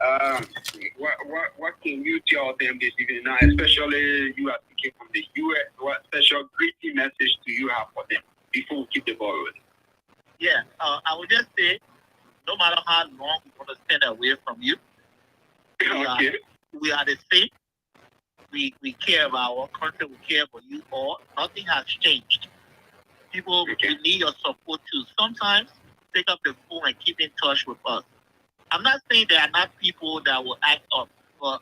Um, what can you tell them this evening now, especially you are speaking from the US? What special greeting message do you have for them before we keep the ball rolling? Yeah, I would just say, no matter how long we want to stand away from you, Okay. we are the same. We care about our country, we care about you all. Nothing has changed. People, we need your support too. Sometimes pick up the phone and keep in touch with us. I'm not saying there are not people that will act up, but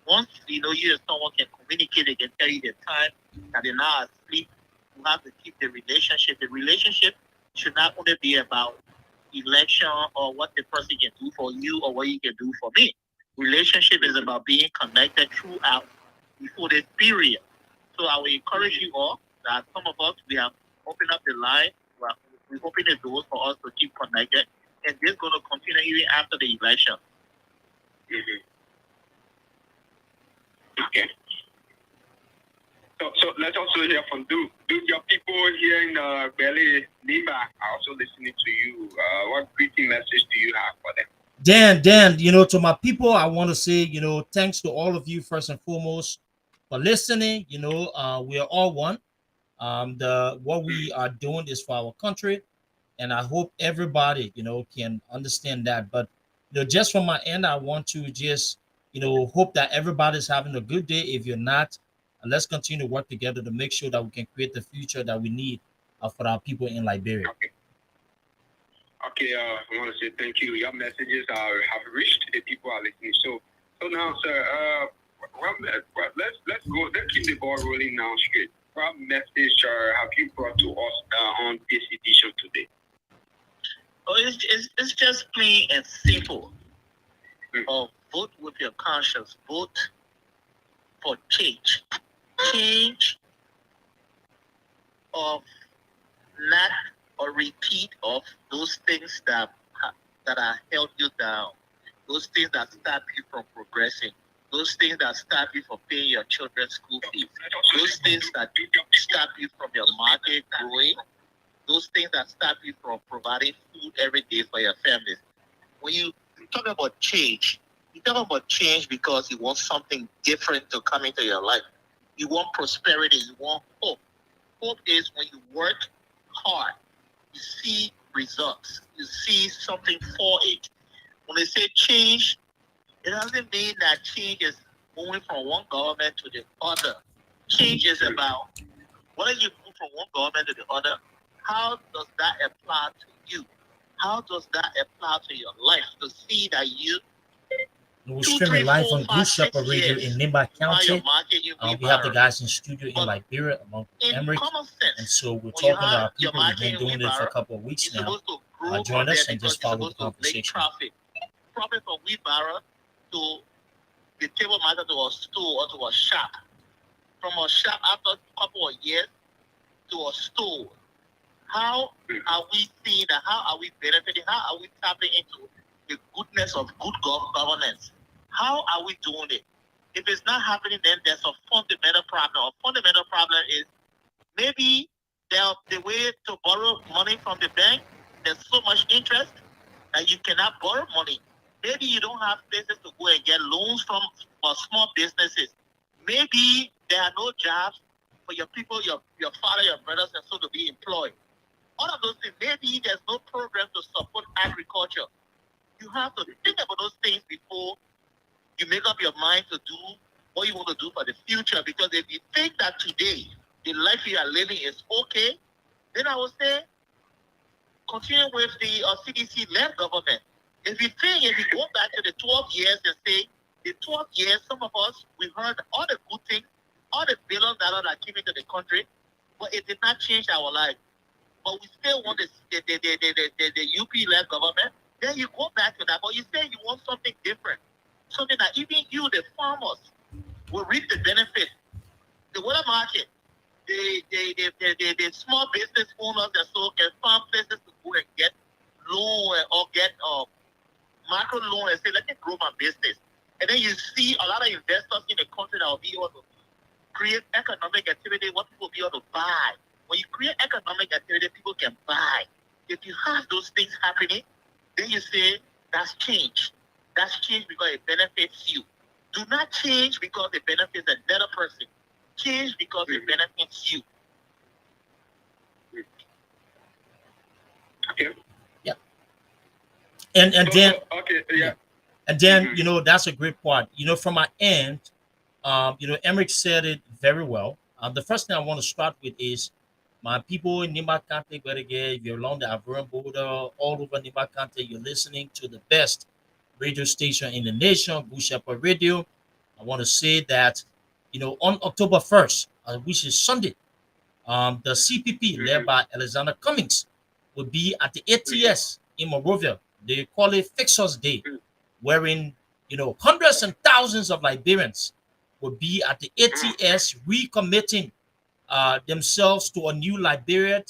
once you and someone can communicate, they can tell you the time that they're not asleep. You have to keep the relationship. The relationship should not only be about election or what the person can do for you or what you can do for me. Relationship is about being connected throughout before this period. So I will encourage you all that some of us, we have opened up the line, we open the doors for us to keep connected, and this is going to continue even after the election. Mm-hmm. Okay. So let's also hear from Duke. Duke, your people here in Belly, Lima are also listening to you. What greeting message do you have for them? Dan, to my people, I want to say, thanks to all of you first and foremost for listening. We are all one. What we are doing is for our country, and I hope everybody, can understand that. But just from my end, I want to just, hope that everybody's having a good day. If you're not, let's continue to work together to make sure that we can create the future that we need for our people in Liberia. Okay, I want to say thank you. Your messages have reached the people are listening. So now, sir, let's go. Let's keep the ball rolling now straight. What message have you brought to us on this edition today? Oh, it's just plain and simple. Vote with your conscience. Vote for change. Change of not a repeat of those things that are held you down. Those things that stop you from progressing. Those things that stop you from paying your children's school fees. Those things that stop you from your market growing. Those things that stop you from providing food every day for your families. When you talk about change, you talk about change because you want something different to come into your life. You want prosperity. You want hope. Hope is when you work hard, you see results. You see something for it. When they say change, it doesn't mean that change is moving from one government to the other. Change is about whether you move from one government to the other, how does that apply to you? How does that apply to your life? To see that you we're streaming live on Blue Shepherd Radio in Nimba County. We have the guys in studio in Liberia, among Emmerich. And so we're talking to our people. We've been doing it for a couple of weeks now. Join us and just follow the conversation. Profit from wheelbarrow to the table market to a store or to a shop. From a shop after a couple of years to a store. How are we seeing that? How are we benefiting? How are we tapping into the goodness of good governance? How are we doing it? If it's not happening, then there's a fundamental problem. A fundamental problem is maybe the way to borrow money from the bank, there's so much interest that you cannot borrow money. Maybe you don't have places to go and get loans from for small businesses. Maybe there are no jobs for your people, your father, your brothers, and so to be employed. All of those things, maybe there's no program to support agriculture. You have to think about those things before you make up your mind to do what you want to do for the future. Because if you think that today, the life you are living is okay, then I would say, continue with the CDC-led government. If you go back to the 12 years and say, the 12 years, some of us, we heard all the good things, all the $1 billion that came into the country, but it did not change our life. But we still want the UP-led government. Then you go back to that, but you say you want something different. Something that even you, the farmers, will reap the benefit. The water market, the small business owners that so can find places to go and get loan or get macro loan and say, let me grow my business. And then you see a lot of investors in the country that will be able to create economic activity, what people will be able to buy. When you create economic activity, people can buy. If you have those things happening, then you say, that's change. That's change because it benefits you. Do not change because it benefits another person. Change because it benefits you. Okay. Yeah. And then Okay. Yeah. and then you know that's a great part. You know, from my end, you know, Emmerich said it very well. The first thing I want to start with is my people in Nimba County, whether you're along the Ivorian border, all over Nimba County, you're listening to the best radio station in the nation, Bush Shepherd Radio. I want to say that, you know, on October 1st, which is Sunday, the CPP led by Alexander Cummings will be at the ATS in Monrovia. They call it Fixers Day, wherein, you know, hundreds and thousands of Liberians will be at the ATS recommitting themselves to a new Liberia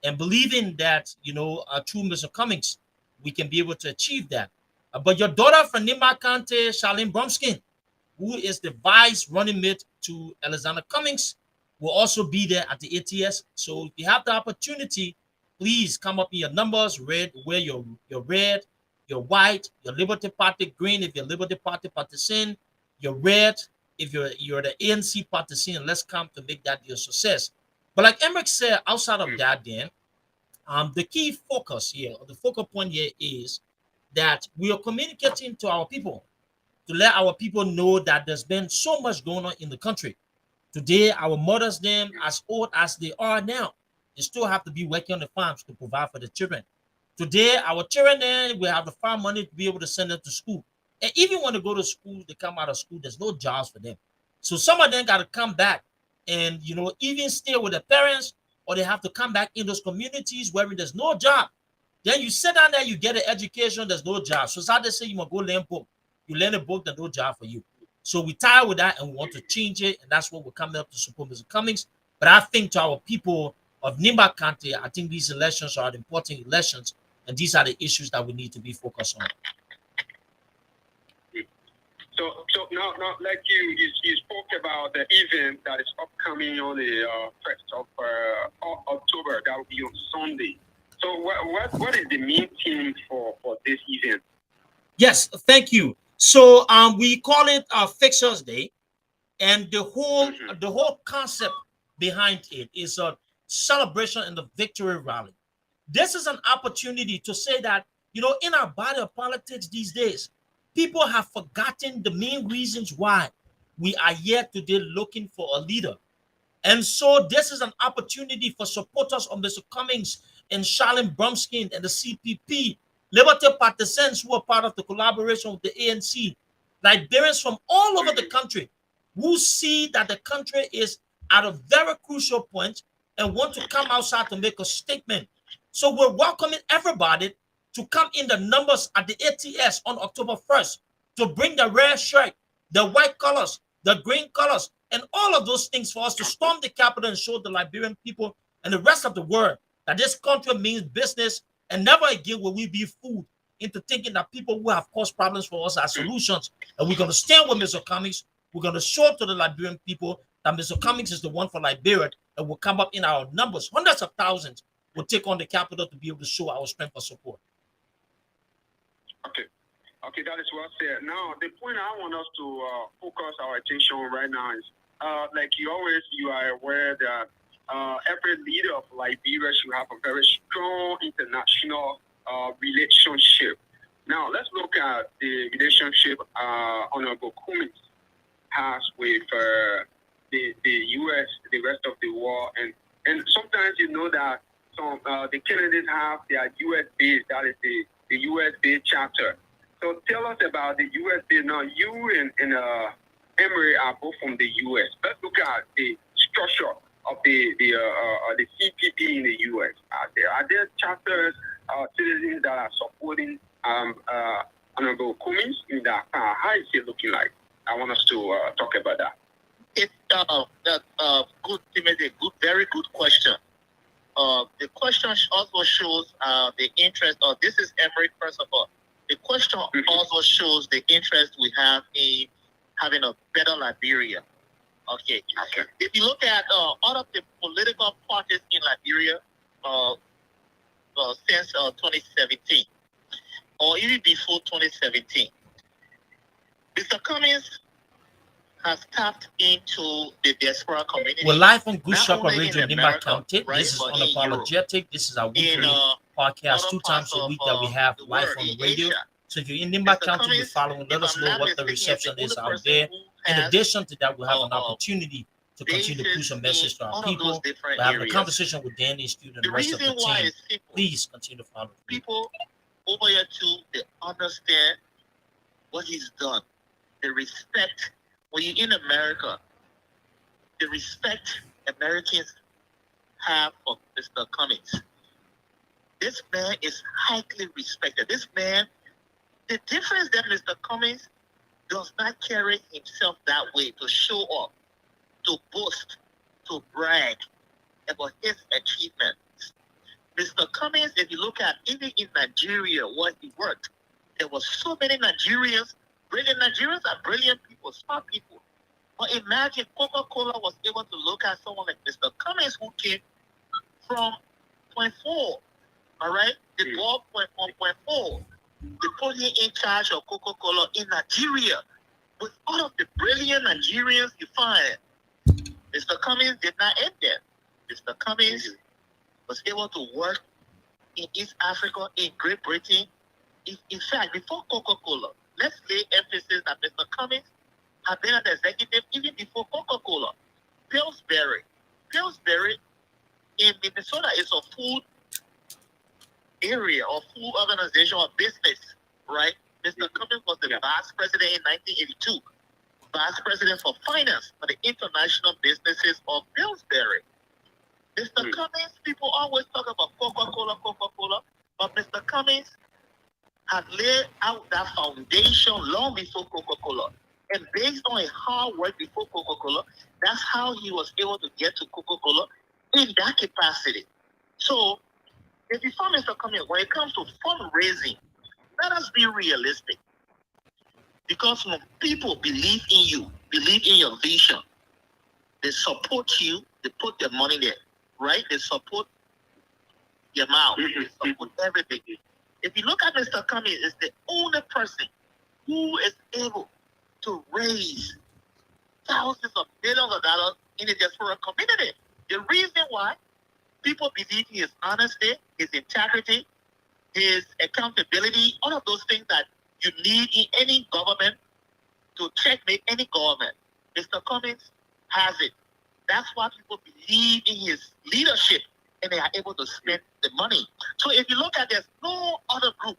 and believing that, you know, through Mr. Cummings, we can be able to achieve that. But your daughter from Nimba County, Charlene Brumskin, who is the vice running mate to Alexander Cummings, will also be there at the ATS. So if you have the opportunity, please come up in your numbers, red, wear your red, your white, your Liberty Party green if you're Liberty Party partisan, your red if you're the ANC partisan. Let's come to make that your success. But like Emmerich said, outside of that, then the key focus here, or the focal point here is that we are communicating to our people to let our people know that there's been so much going on in the country. Today, our mothers, them as old as they are now, they still have to be working on the farms to provide for the children. Today, our children then will have the farm money to be able to send them to school. And even when they go to school, they come out of school, there's no jobs for them. So some of them got to come back and, you know, even stay with their parents, or they have to come back in those communities where there's no job. Then you sit down there, you get an education, there's no job. So it's how they say you must go learn book. You learn a book, there's no job for you. So we tired with that and we want to change it, and that's what we're coming up to support Mr. Cummings. But I think to our people of Nimba County, I think these elections are important elections, and these are the issues that we need to be focused on. So now, like you spoke about the event that is upcoming on the 1st of October. That will be on Sunday. So what is the main theme for this event? Yes, thank you. So we call it Fixers Day, and the whole concept behind it is a celebration and the victory rally. This is an opportunity to say that, you know, in our body of politics these days, people have forgotten the main reasons why we are here today looking for a leader. And so this is an opportunity for supporters of Mr. Cummings and Charlene Brumskin and the CPP, Liberty partisans who are part of the collaboration with the ANC, Liberians from all over the country who see that the country is at a very crucial point and want to come outside to make a statement. So we're welcoming everybody to come in the numbers at the ATS on October 1st to bring the red shirt, the white colors, the green colors, and all of those things for us to storm the capital and show the Liberian people and the rest of the world that this country means business, and never again will we be fooled into thinking that people who have caused problems for us are solutions. And we're going to stand with Mr. Cummings. We're going to show to the Liberian people that Mr. Cummings is the one for Liberia, and will come up in our numbers. Hundreds of thousands will take on the capital to be able to show our strength of support. Okay, that is well said. Now, the point I want us to focus our attention on right now is, like you are aware that every leader of Liberia should have a very strong international relationship. Now, let's look at the relationship Honorable Cummings has with the U.S., the rest of the world, and sometimes you know that some the candidates have their U.S. base, that is the U.S. base chapter. So tell us about the U.S. base. Now, you and Emory are both from the U.S. Let's look at the structure of the CPP in the U.S. Are there chapters, citizens that are supporting Honorable Cummings in that? How is it looking like? I want us to talk about that. It's good, Timothy. Very good question. The question also shows the interest. This is Emory, first of all. The question also shows the interest we have in having a better Liberia. Okay. If you look at all of the political parties in Liberia since 2017, or even before 2017, Mr. Cummings has tapped into the diaspora community. We're live on Good not Shepherd only Radio, in Nimba America, County. right, This is but in Europe, Unapologetic. This is our in weekly podcast, other 2 parts times a of week that we have the live world, on in the radio. Asia. So if you're in Nimba Mr. County, you're Cummings, following, let if us I'm know not what the mistaken, is the reception only is out person there. who In has addition to that, we'll have an uh, opportunity to continue to push bases a in message to our all of those people. different We're having a areas. conversation with Danny, student, and The the rest of the reason why team. is simple. Please continue to follow me. People over here too, they understand what he's done. They respect, when you're in America, the respect Americans have for Mr. Cummings. This man is highly respected. This man, the difference that Mr. Cummings does not carry himself that way to show off, to boast, to brag about his achievements. Mr. Cummings, if you look at even in Nigeria where he worked, there were so many Nigerians. Brilliant Nigerians are brilliant people, smart people. But imagine Coca-Cola was able to look at someone like Mr. Cummings who came from point 4. All right? The ball went from point 4. They put him in charge of Coca-Cola in Nigeria. With all of the brilliant Nigerians you find, Mr. Cummings did not end there. Mr. Cummings was able to work in East Africa, in Great Britain. In fact, before Coca-Cola, let's lay emphasis that Mr. Cummings had been an executive even before Coca-Cola. Pillsbury. Pillsbury in Minnesota is a food area or food organization or business, right? Mr. Cummings was the vice president in 1982, vice president for finance for the international businesses of Pillsbury. Mr. Cummings, people always talk about Coca-Cola, but Mr. Cummings had laid out that foundation long before Coca-Cola. And based on his hard work before Coca-Cola, that's how he was able to get to Coca-Cola in that capacity. So, if you find Mr. Cummings, when it comes to fundraising, let us be realistic. Because when people believe in you, believe in your vision, they support you, they put their money there, right? They support your mouth, they support everything. If you look at Mr. Cummings, it's the only person who is able to raise thousands of millions of dollars in the diaspora community. The reason why people believe his honesty, his integrity, his accountability, all of those things that you need in any government to checkmate any government. Mr. Cummings has it. That's why people believe in his leadership and they are able to spend the money. So if you look at, there's no other group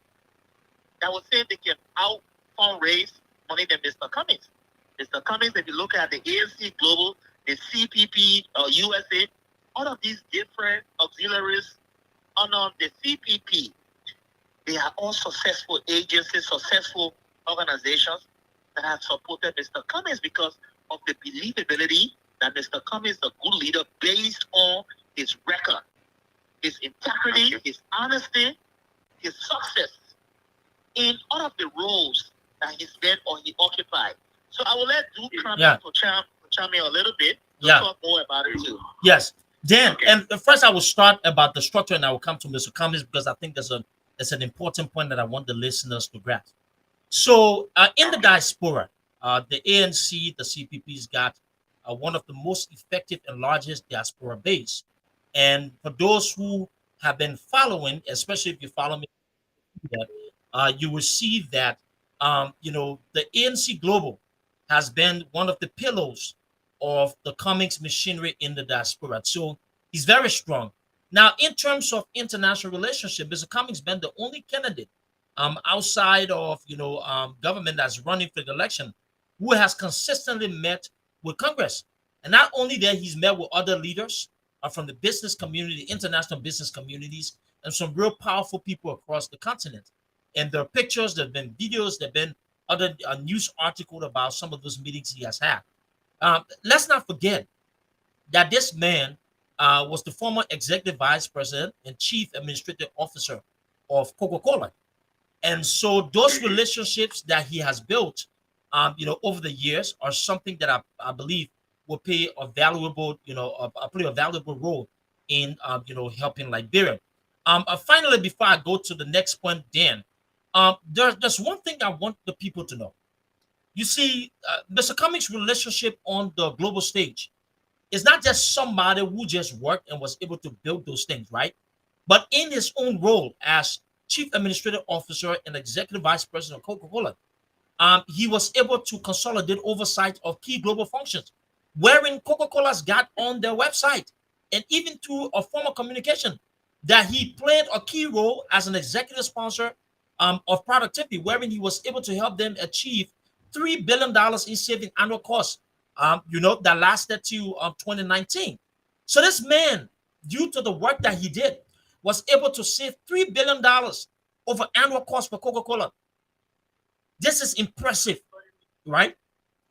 that will say they can out fundraise money than Mr. Cummings. Mr. Cummings, if you look at the ANC Global, the CPP, USA, all of these different auxiliaries under the CPP, they are all successful agencies, successful organizations that have supported Mr. Cummings because of the believability that Mr. Cummings is a good leader based on his record, his integrity, his honesty, his success in all of the roles that he's been or he occupied. So I will let Duke come in to chime in a little bit. We'll talk more about it too. Yes. Dan, and first I will start about the structure and I will come to Mr. Cummings because I think that's an important point that I want the listeners to grasp. So in the diaspora, the ANC, the CPP's got one of the most effective and largest diaspora base. And for those who have been following, especially if you follow me, you will see that the ANC Global has been one of the pillars of the Cummings machinery in the diaspora. So he's very strong. Now, in terms of international relationship, Mr. Cummings been the only candidate outside of government that's running for the election who has consistently met with Congress. And not only that, he's met with other leaders from the business community, international business communities, and some real powerful people across the continent. And there are pictures, there have been videos, there have been other news articles about some of those meetings he has had. Let's not forget that this man was the former executive vice president and chief administrative officer of Coca-Cola. And so those relationships that he has built, over the years are something that I believe will play a valuable, play a valuable role in, helping Liberia. Finally, before I go to the next point, Dan, there's one thing I want the people to know. You see, Mr. Cummings' relationship on the global stage is not just somebody who just worked and was able to build those things, right? But in his own role as chief administrative officer and executive vice president of Coca-Cola, he was able to consolidate oversight of key global functions, wherein Coca-Cola's got on their website, and even through a form of communication that he played a key role as an executive sponsor of productivity, wherein he was able to help them achieve $3 billion in saving annual costs, that lasted to 2019. So this man, due to the work that he did, was able to save $3 billion over annual costs for Coca-Cola. This is impressive, right?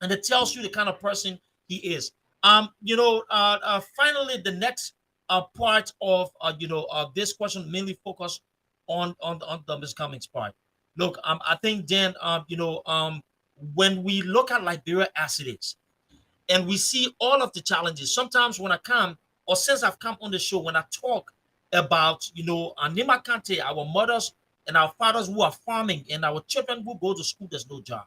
And it tells you the kind of person he is. Finally, the next part of this question mainly focused on the Ms. Cummings part. Look, I think then when we look at Liberia as it is, and we see all of the challenges. Sometimes when I come, or since I've come on the show, when I talk about Nima Kante, our mothers and our fathers who are farming, and our children who go to school, there's no job.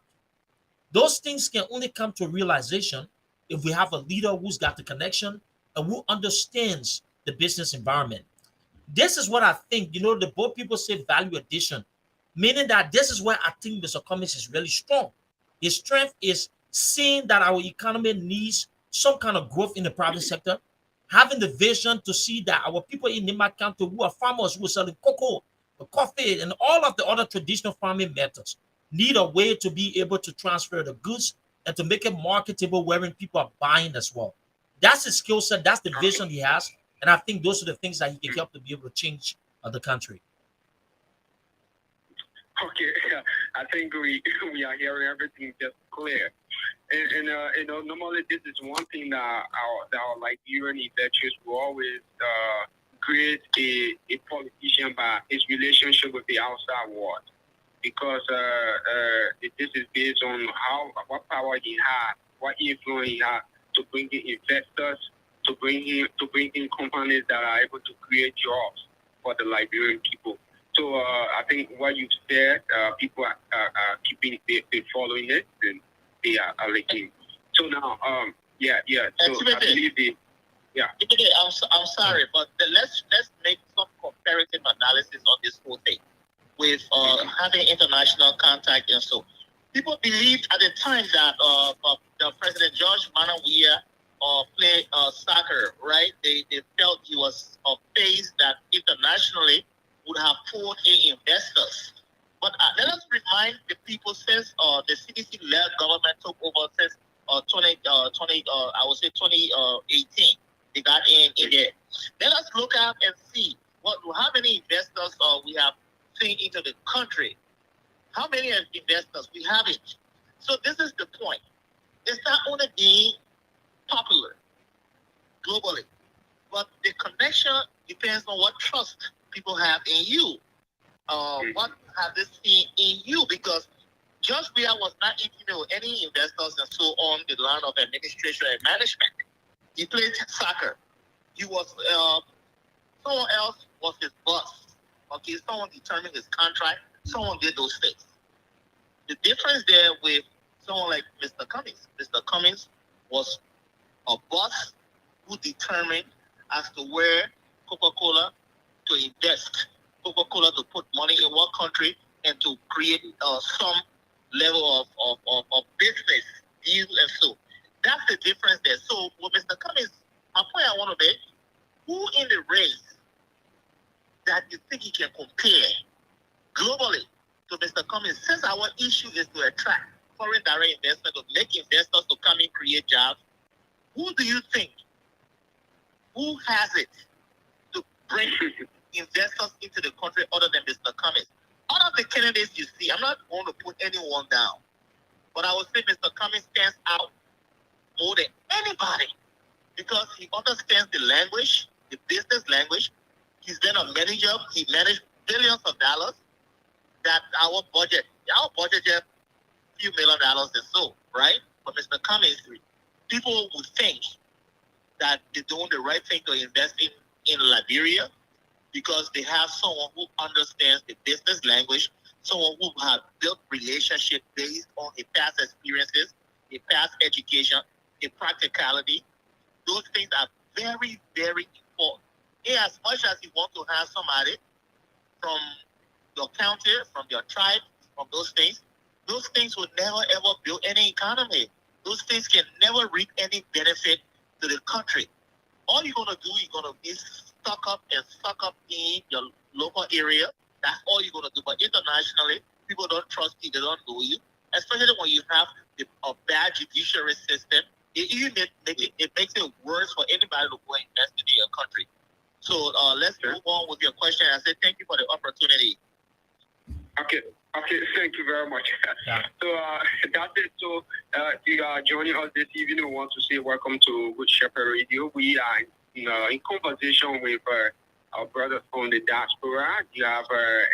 Those things can only come to realization if we have a leader who's got the connection and who understands the business environment. This is what I think, the both people say value addition, meaning that this is where I think Mr. Cummings is really strong. His strength is seeing that our economy needs some kind of growth in the private sector, having the vision to see that our people in Nima County who are farmers who are selling cocoa, coffee, and all of the other traditional farming methods need a way to be able to transfer the goods and to make it marketable wherein people are buying as well. That's his skill set. That's the vision he has. And I think those are the things that he can help to be able to change the country. Okay, I think we are hearing everything just clear. And normally this is one thing that our Liberian electors will always grade a politician by his relationship with the outside world, because this is based on what power he had, what influence he had to bring in investors, to bring in companies that are able to create jobs for the Liberian people. So I think what you've said, people are keeping, they following it, and they are listening. So now, yeah. So I believe I'm sorry, but let's make some comparative analysis on this whole thing with having international contact and so. People believed at the time that the President George Manawiya played soccer, right? They felt he was a face that internationally would have pulled in investors. But let us remind the people, since the CDC-led government took over since 2018, they got in there. Let us look out and see how many investors we have seen into the country. How many investors we have it. So this is the point. It's not only being popular globally, but the connection depends on what trust people have in you. What have they seen in you? Because George Weah was not any investors and so on the line of administration and management. He played soccer. He was someone else was his boss. Okay, someone determined his contract. Someone did those things. The difference there with someone like Mr. Cummings. Mr. Cummings was a boss who determined as to where Coca-Cola to invest, Coca-Cola to put money in what country, and to create some level of business deal and so. That's the difference there. So with Mr. Cummings, my point I want to make, who in the race that you think he can compare globally to Mr. Cummings, since our issue is to attract foreign direct investment, to make investors to come in, create jobs, who do you think, who has it to bring investors into the country other than Mr. Cummings? Out of the candidates you see, I'm not going to put anyone down, but I would say Mr. Cummings stands out more than anybody because he understands the language, the business language. He's been a manager. He managed billions of dollars. That our budget just a few $1 million or so, right? But Mr. Cummings, people would think that they're doing the right thing to invest in Liberia because they have someone who understands the business language, someone who have built relationship based on a past experiences, a past education, a practicality. Those things are very, very important. In as much as you want to have somebody from your county, from your tribe, from those things will never ever build any economy. Those things can never reap any benefit to the country. All you're gonna do, you're gonna be stuck up and stuck up in your local area. That's all you're gonna do. But internationally, people don't trust you, they don't know you. Especially when you have a bad judiciary system, it makes it worse for anybody to go invest in your country. So let's move on with your question. I said thank you for the opportunity. Okay. Okay, thank you very much. Yeah. So that's it. So you are joining us this evening. We want to say welcome to Good Shepherd Radio. We are in conversation with our brothers from the diaspora. You have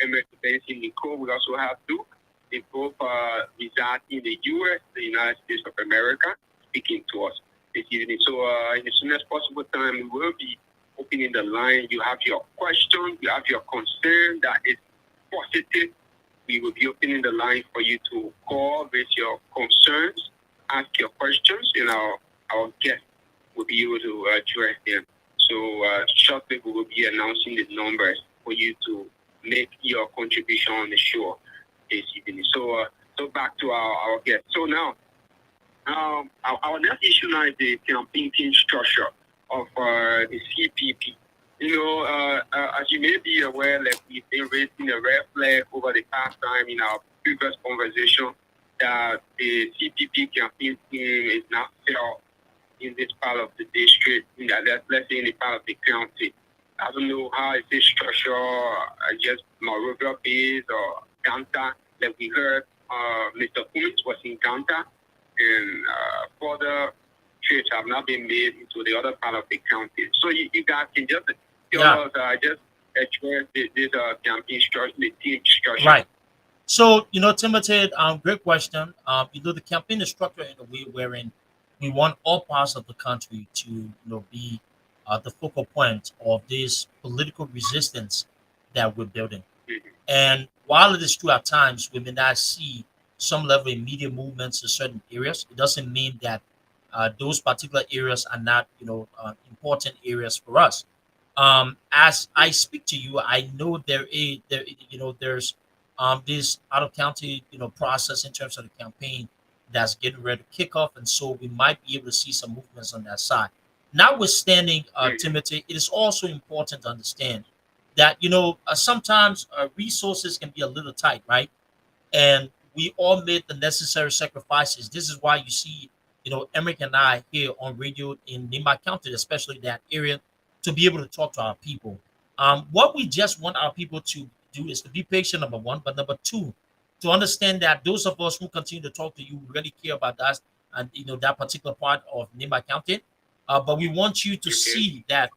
Emmet Benson Nicole. We also have Duke. They both reside in the U.S., the United States of America, speaking to us this evening. So in the soonest possible time, we will be opening the line. You have your question, you have your concern that is positive. We will be opening the line for you to call with your concerns, ask your questions, and our guest will be able to address them. So shortly we will be announcing the numbers for you to make your contribution on the show this evening. So back to our guest. So now, our next issue now is the campaign team structure of the CPP. You know, as you may be aware, like we've been raising a red flag over the past time in our previous conversation that the CPP campaign team is not set up in this part of the district, let's say in the part of the county. I don't know how is this structure, just Monrovia based or Ganta. Like we heard, Mr. Cummins was in Ganta, and further trips have not been made into the other part of the county. So you guys can just tell us, just address this campaign structure, the team structure. Right. So, Timothy, great question. The campaign is structured in a way wherein we want all parts of the country to, be the focal point of this political resistance that we're building. Mm-hmm. And while it is true at times we may not see some level of immediate movements in certain areas, it doesn't mean that those particular areas are not, important areas for us. As I speak to you, I know there's this out of county, process in terms of the campaign that's getting ready to kick off, and so we might be able to see some movements on that side. Notwithstanding, Timothy, it is also important to understand that sometimes resources can be a little tight, right? And we all made the necessary sacrifices. This is why you see, Emmerich and I here on radio in Nimba County, especially that area, to be able to talk to our people. What we just want our people to do is to be patient, number one, but number two, to understand that those of us who continue to talk to you really care about us and that particular part of Nimba County. But we want you to see that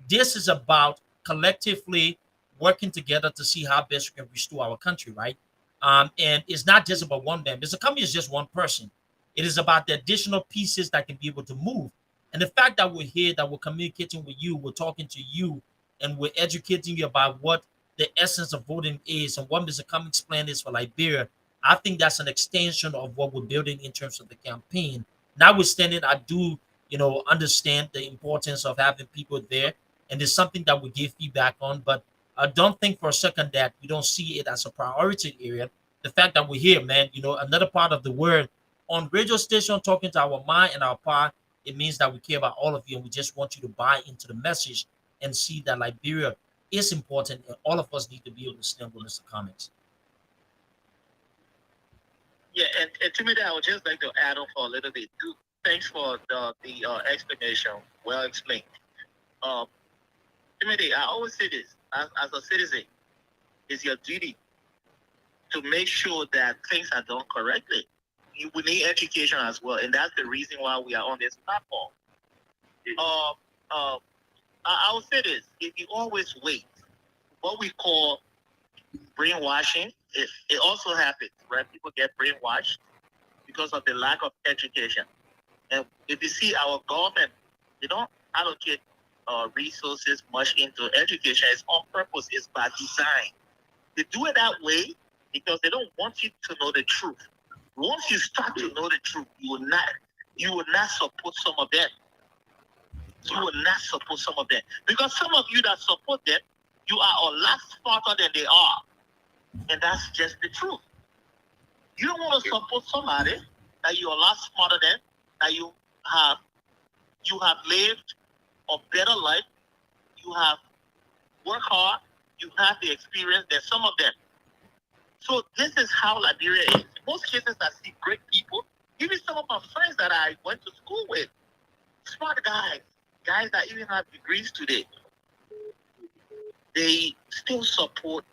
this is about collectively working together to see how best we can restore our country, right? And it's not just about one man. Mr. Cummings is just one person. It is about the additional pieces that can be able to move. And the fact that we're here, that we're communicating with you, we're talking to you, and we're educating you about what the essence of voting is and what Mr. Cummings' plan is for Liberia, I think that's an extension of what we're building in terms of the campaign. Notwithstanding, I do, understand the importance of having people there, and it's something that we give feedback on. But don't think for a second that we don't see it as a priority area. The fact that we're here, man, another part of the word on radio station talking to our mind and our part, it means that we care about all of you, and we just want you to buy into the message and see that Liberia is important, and all of us need to be able to stand with Mr. Cummings. Yeah, and Timothy, I would just like to add on for a little bit too. Thanks for the explanation. Well explained. Timothy, I always say this, as a citizen, it's your duty to make sure that things are done correctly. We need education as well, and that's the reason why we are on this platform. I will say this: if you always wait, what we call brainwashing, it also happens, right? People get brainwashed because of the lack of education. And if you see our government, they don't allocate resources much into education. It's on purpose. It's by design. They do it that way because they don't want you to know the truth. Once you start to know the truth, you will not support some of them. You will not support some of them. Because some of you that support them, you are a lot smarter than they are. And that's just the truth. You don't want to support somebody that you're a lot smarter than, that you have lived a better life, you have worked hard, you have the experience than some of them. So this is how Liberia is. Most cases I see great people, even some of my friends that I went to school with, smart guys that even have degrees today, they still support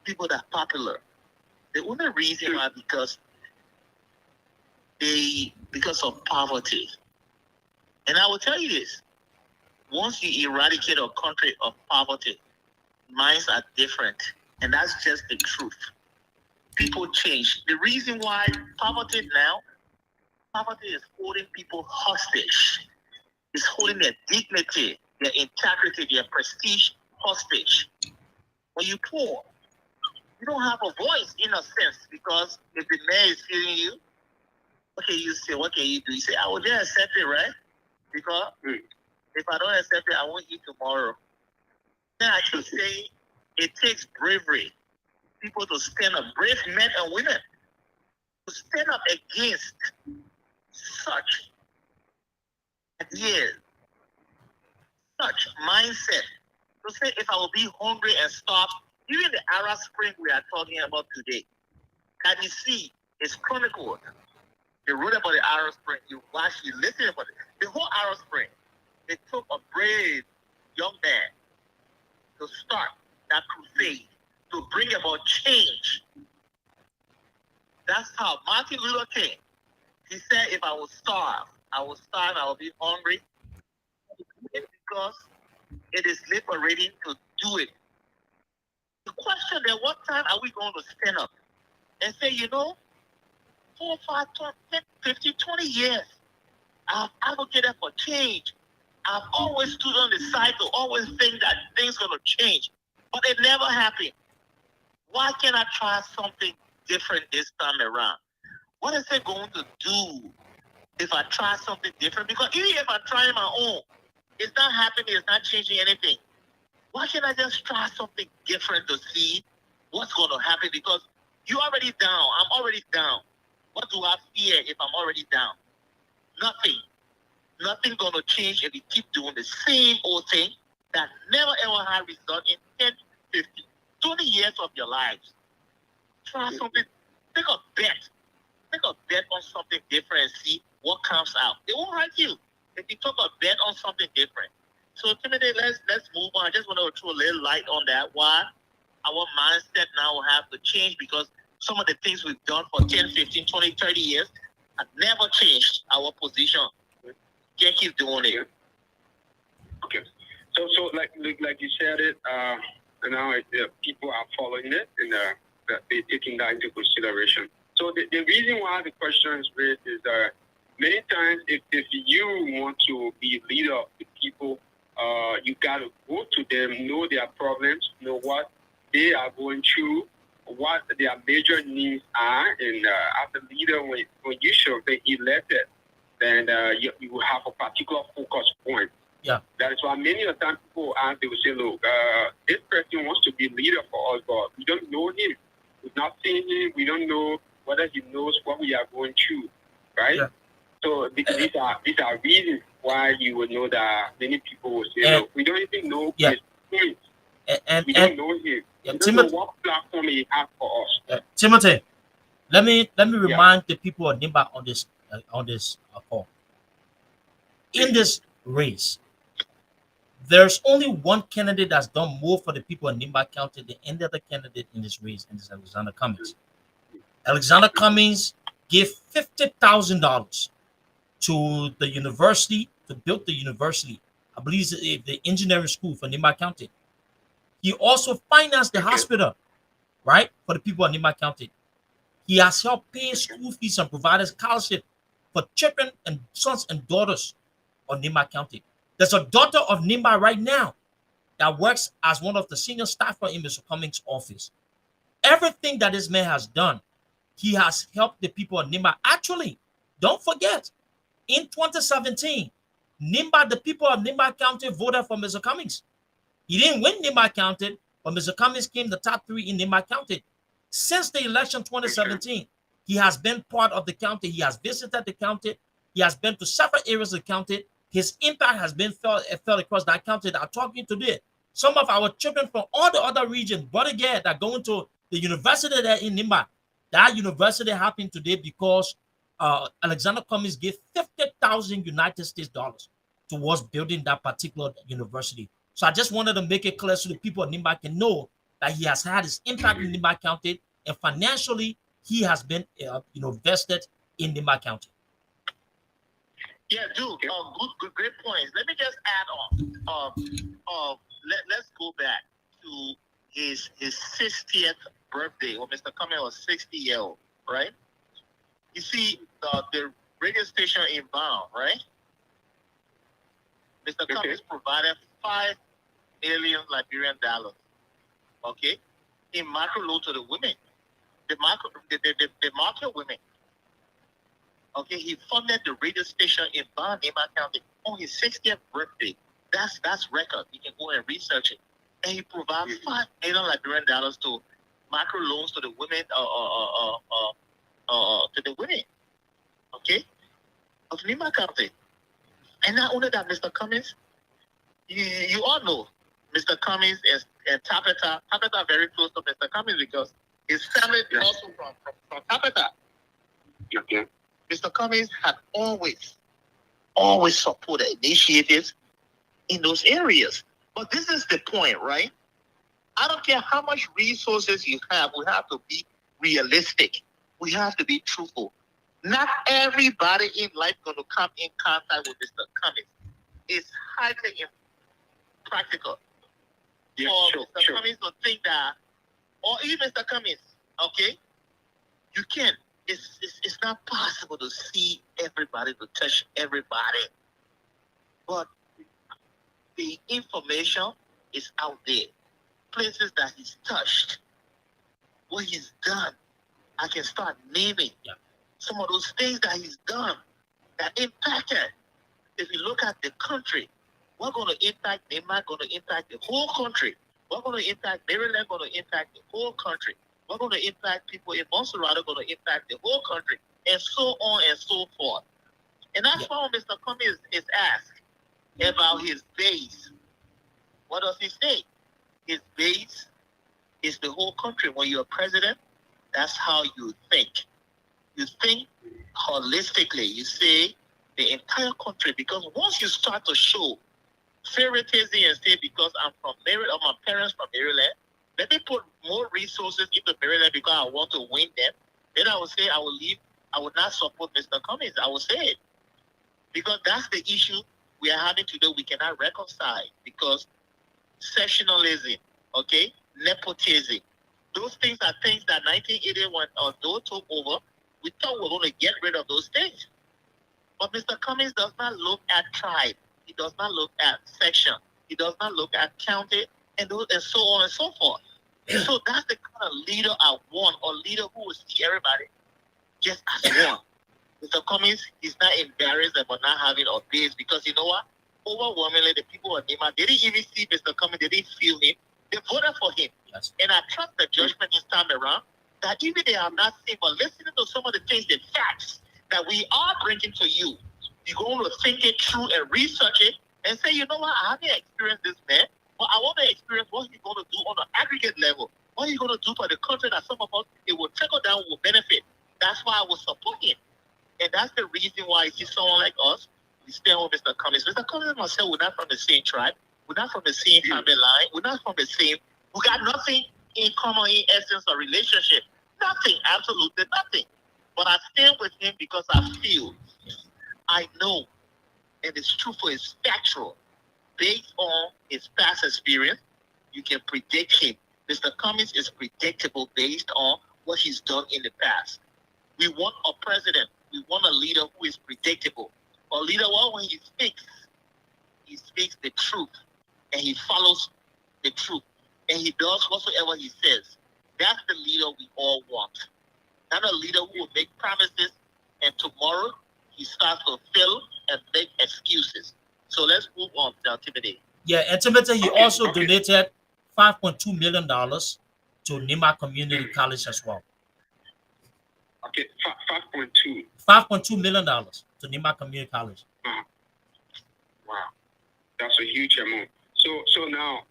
people that are popular. The only reason why because of poverty. And I will tell you this, once you eradicate a country of poverty, minds are different. And that's just the truth. People change. The reason why poverty is holding people hostage. It's holding their dignity, their integrity, their prestige hostage. When you're poor, you don't have a voice in a sense, because if the mayor is feeding you, okay, you say, what can you do? You say, I will just accept it, right? Because if I don't accept it, I won't eat tomorrow. Then I should say it takes bravery, people to stand up, brave men and women, to stand up against such ideas, such mindset. To say, if I will be hungry and starve, even the Arab Spring we are talking about today, can you see, it's chronicled. They wrote about the Arab Spring. You watch, you listen about it. The whole Arab Spring, it took a brave young man to start that crusade, to bring about change. That's how Martin Luther King, he said, if I will starve, I will be hungry. It's because it is liberating to do it. The question then, what time are we going to stand up and say, 4, 5, 10, 15, 20 years, I've advocated for change. I've always stood on the side to always think that things are going to change. But it never happened. Why can't I try something different this time around? What is it going to do if I try something different? Because even if I try my own, it's not happening, it's not changing anything. Why can't I just try something different to see what's going to happen? Because you're already down. I'm already down. What do I fear if I'm already down? Nothing. Nothing's going to change if you keep doing the same old thing that never ever had result in 10, 15, 20 years of your lives. Try something. Take a bet. Take a bet on something different and see what comes out. It won't hurt you if you took a bet on something different. So Timothy, let's move on. I just want to throw a little light on that. Why our mindset now will have to change, because some of the things we've done for 10, 15, 20, 30 years have never changed our position. Can't keep doing it. Okay. So like you said it, and now people are following it, and they're taking that into consideration. So the reason why the question is raised is many times if you want to be a leader of the people, you got to go to them, know their problems, know what they are going through, what their major needs are, and as a leader, when you show that elected, then you will have a particular focus point. Yeah. That is why many of the time people ask, they will say, look, this person wants to be leader for us, but we don't know him. We've not seen him. We don't know whether he knows what we are going through, right? Yeah. So these are reasons why you will know that many people will say, look, we don't even know his point. We don't know him. Yeah, we don't know what platform he has for us. Timothy, let me remind the people of Nimba on this call. In this race, there's only one candidate that's done more for the people in Nimba County than any other candidate in this race, and it's Alexander Cummings. Alexander Cummings gave $50,000 to the university to build the university. I believe it's the engineering school for Nimba County. He also financed the hospital, right, for the people in Nimba County. He has helped pay school fees and provided scholarship for children and sons and daughters of Nimba County. There's a daughter of Nimba right now that works as one of the senior staff in Mr. Cummings' office. Everything that this man has done, he has helped the people of Nimba. Actually, don't forget, in 2017, Nimba, the people of Nimba County voted for Mr. Cummings. He didn't win Nimba County, but Mr. Cummings came the top 3 in Nimba County. Since the election 2017, he has been part of the county. He has visited the county. He has been to several areas of the county. His impact has been felt across that county that I'm talking today. Some of our children from all the other regions, but again, that going to the university there in Nimba, that university happened today because Alexander Cummings gave 50,000 United States dollars towards building that particular university. So I just wanted to make it clear so the people of Nimba can know that he has had his impact in Nimba County, and financially he has been, vested in Nimba County. Yeah, dude. Good, great points. Let me just add on. Let's go back to his 60th birthday, when Mr. Cummings was 60-year-old, right? You see, the radio station in Bound, right? Mr. Cummings provided $5 million Liberian dollars, okay, in macro loan to the women, the market women. Okay, he funded the radio station in Nimba County on his 60th birthday. That's record. You can go and research it. And he provided $5 million Liberian dollars to macro loans to the women, okay, of Nimba County. And not only that, Mr. Cummings, you all know Mr. Cummings and Tabitha are very close to Mr. Cummings because his family is also from Tabitha. Okay. Mr. Cummings had always supported initiatives in those areas. But this is the point, right? I don't care how much resources you have, we have to be realistic. We have to be truthful. Not everybody in life going to come in contact with Mr. Cummings. It's highly impractical for Mr. Cummings to think that, or even Mr. Cummings, okay, you can't. It's not possible to see everybody, to touch everybody. But the information is out there. Places that he's touched, what he's done. I can start naming some of those things that he's done that impacted. If you look at the country, we're going to impact Nimba, going to impact the whole country. We're going to impact Maryland, going to impact the whole country. We're going to impact people in Montserrat, going to impact the whole country, and so on and so forth. And that's why Mr. Cummings is asked about his base. What does he say? His base is the whole country. When you're president, that's how you think. You think holistically. You say the entire country, because once you start to show favoritism and say, because I'm from Maryland, or my parents from Maryland, let me put more resources into Maryland because I want to win them, then I would say I will leave. I would not support Mr. Cummings. I will say it. Because that's the issue we are having today. We cannot reconcile because sectionalism, okay, nepotism, those things are things that 1981 Odo took over. We thought we were going to get rid of those things. But Mr. Cummings does not look at tribe. He does not look at section. He does not look at county and so on and so forth. So that's the kind of leader I want, or leader who will see everybody just as one. Mr. Cummings is not embarrassed about not having a base because you know what? Overwhelmingly, the people of Nimba, they didn't even see Mr. Cummings, they didn't feel him. They voted for him. Yes. And I trust the judgment this time around that even they have not seen, but listening to some of the things, the facts that we are bringing to you, you're going to think it through and research it and say, you know what, I haven't experienced this, man, but I want to experience what he's going to do on an aggregate level. What he's going to do for the country that some of us, it will trickle down, will benefit. That's why I will support him. And that's the reason why you see someone like us, we stand with Mr. Cummings. Mr. Cummings and myself, we're not from the same tribe. We're not from the same family line. We're not from the same. We got nothing in common in essence or relationship. Nothing, absolutely nothing. But I stand with him because I feel, I know, and it's truthful, it's factual. Based on his past experience, you can predict him. Mr. Cummings is predictable based on what he's done in the past. We want a president. We want a leader who is predictable. A leader, well, when he speaks the truth, and he follows the truth, and he does whatsoever he says. That's the leader tomorrow he starts to fill and make excuses. So let's move on now, Timothy. Yeah, and Timothy, he also Okay. donated $5.2 million to Nima Community College as well. Okay, 5.2. $5.2 million to Nima Community College. Wow, that's a huge amount. So now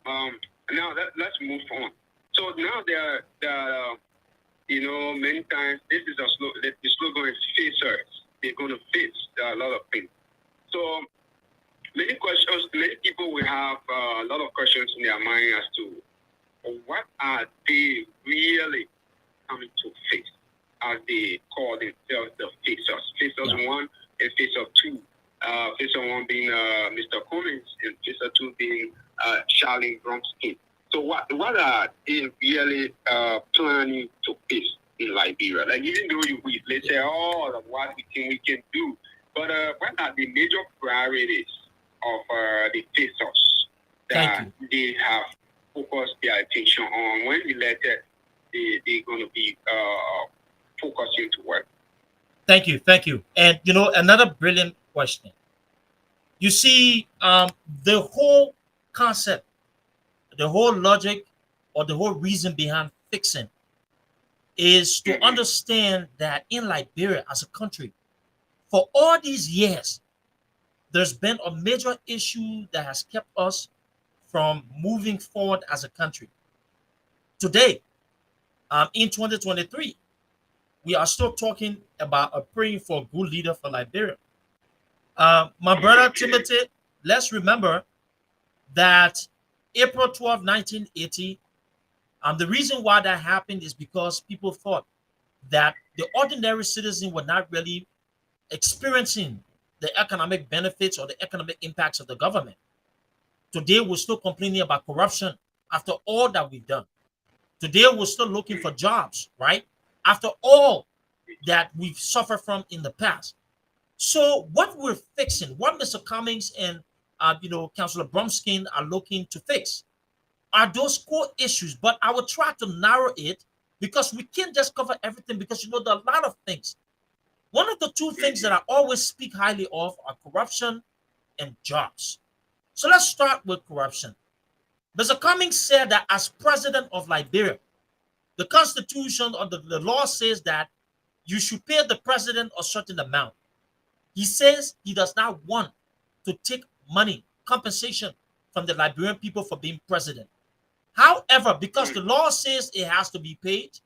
let's move on. So now there many times this is a the slogan is FIXEWR. They're going to fix a lot of things. So many questions, many people will have a lot of questions in their mind as to what are they really coming to fix, as they call themselves the FIXEWRs. FIXEWRs 1 and FIXEWR 2. FIXEWR 1 being Mr. Cummings and FIXEWR 2 being Charlie Bromskin. So what are they really planning to fix in Liberia? Like, even though let's say, what we think we can do, but what are the major priorities of the FIXEWRs that they have focused their attention on when elected? They're going to be focusing to work. Thank you. And another brilliant question. You see, the whole concept, the whole logic, or the whole reason behind fixing is to understand that in Liberia as a country, for all these years, there's been a major issue that has kept us from moving forward as a country. Today, in 2023, we are still talking about praying for a good leader for Liberia. My brother Timothy, let's remember that April 12, 1980, the reason why that happened is because people thought that the ordinary citizen were not really experiencing the economic benefits or the economic impacts of the government. Today, we're still complaining about corruption after all that we've done. Today, we're still looking for jobs, right? After all that we've suffered from in the past. So what we're fixing, what Mr. Cummings and Councillor Bromskin are looking to fix are those core issues. But I will try to narrow it because we can't just cover everything, because there are a lot of things. One of the two things that I always speak highly of are corruption and jobs. So let's start with corruption. Mr. Cummings said that as president of Liberia, the constitution or the law says that you should pay the president a certain amount. He says he does not want to take money, compensation from the Liberian people for being president. However, because the law says it has to be paid,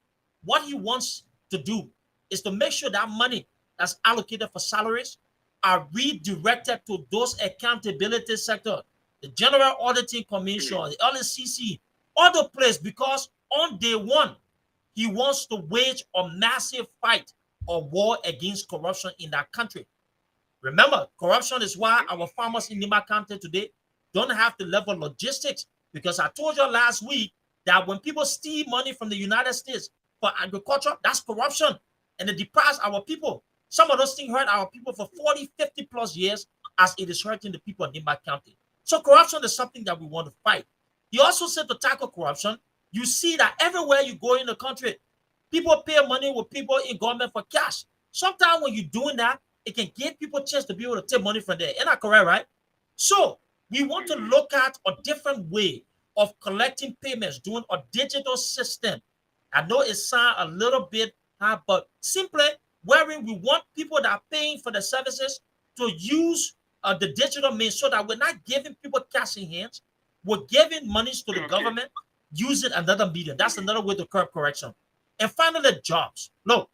what he wants to do is to make sure that money that's allocated for salaries are redirected to those accountability sector, the General Auditing Commission, the LSCC, other place, because on day one, he wants to wage a massive fight or war against corruption in that country. Remember, corruption is why our farmers in Nima County today don't have the level of logistics, because I told you last week that when people steal money from the United States for agriculture, that's corruption, and it deprives our people. Some of those things hurt our people for 40, 50 plus years, as it is hurting the people in Nima County. So corruption is something that we want to fight. He also said to tackle corruption, you see that everywhere you go in the country, people pay money with people in government for cash. Sometimes when you're doing that, it can give people a chance to be able to take money from there. Isn't that correct, right? So we want to look at a different way of collecting payments, doing a digital system. I know it sounds a little bit hard, but simply wherein we want people that are paying for the services to use the digital means, so that we're not giving people cash in hands. We're giving monies to the government using another medium. That's another way to curb corruption. And finally, jobs. Look,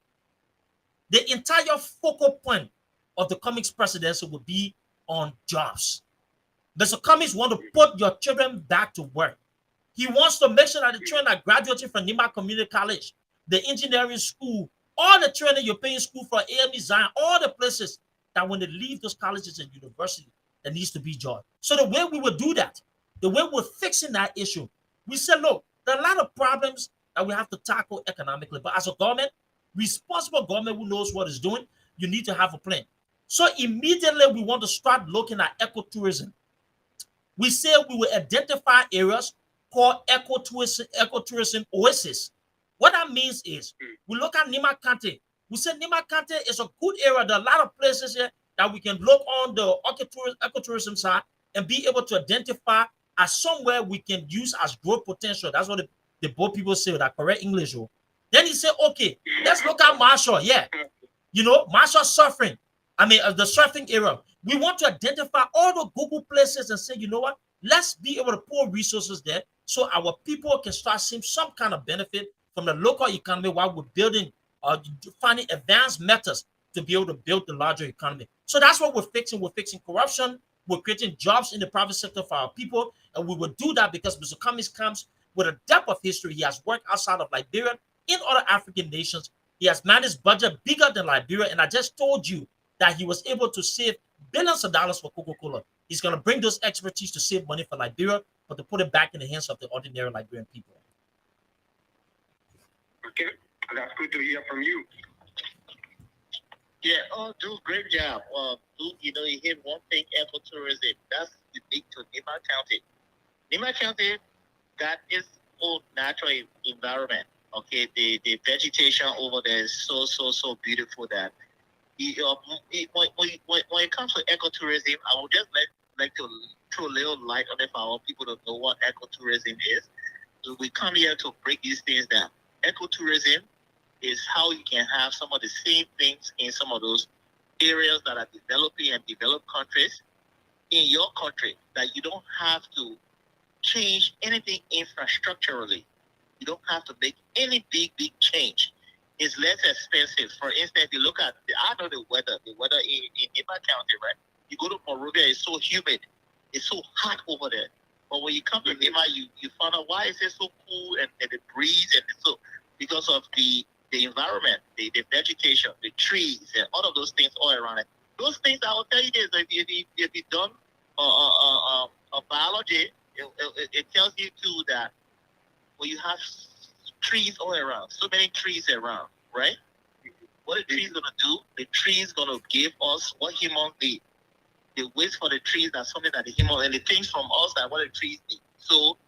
the entire focal point of the Cummings presidency will be on jobs. Mr. Cummings wants to put your children back to work. He wants to make sure that the children are graduating from Nima Community College, the engineering school, all the training you're paying school for, AME Zion, all the places that when they leave those colleges and universities, there needs to be job. So the way we will do that, the way we're fixing that issue, we said, look, there are a lot of problems that we have to tackle economically, but as a government, responsible government who knows what it's doing, you need to have a plan. So immediately we want to start looking at ecotourism. We say we will identify areas called ecotourism oasis. What that means is we look at Nima County. We said Nima County is a good area. There are a lot of places here that we can look on the ecotourism side and be able to identify as somewhere we can use as growth potential. That's what the boat people say with that correct English. Oh. Then he said, okay, let's look at Marshall. Yeah, Marshall suffering. I mean, the surfing area. We want to identify all the Google places and say, you know what? Let's be able to pour resources there so our people can start seeing some kind of benefit from the local economy while we're building, finding advanced methods to be able to build the larger economy. So that's what we're fixing. We're fixing corruption. We're creating jobs in the private sector for our people. And we will do that because Mr. Cummings comes with a depth of history. He has worked outside of Liberia in other African nations. He has managed budget bigger than Liberia. And I just told you that he was able to save billions of dollars for Coca-Cola. He's going to bring those expertise to save money for Liberia, but to put it back in the hands of the ordinary Liberian people. Okay, that's good to hear from you. Yeah, do great job. You hit one thing, ecotourism. That's unique to Nima County. Nima County got its own natural environment. Okay, the vegetation over there is so beautiful that when it comes to ecotourism, I would just like to throw a little light on it for our people to know what ecotourism is. So we come here to break these things down. Ecotourism is how you can have some of the same things in some of those areas that are developing and developed countries in your country, that you don't have to change anything infrastructurally. You don't have to make any big change. It's less expensive. For instance, if you look at, I know the weather in Nima County, right? You go to Monrovia, it's so humid. It's so hot over there. But when you come to Nima, you find out why is it so cool and the breeze and so because of the environment, the vegetation, the trees, and all of those things all around it. Those things, I will tell you this, if you've done biology, it tells you too that when you have trees all around, so many trees around, right? What the trees gonna do? The trees gonna give us what humans need. The waste for the trees are something that the human and the things from us that what the trees need. So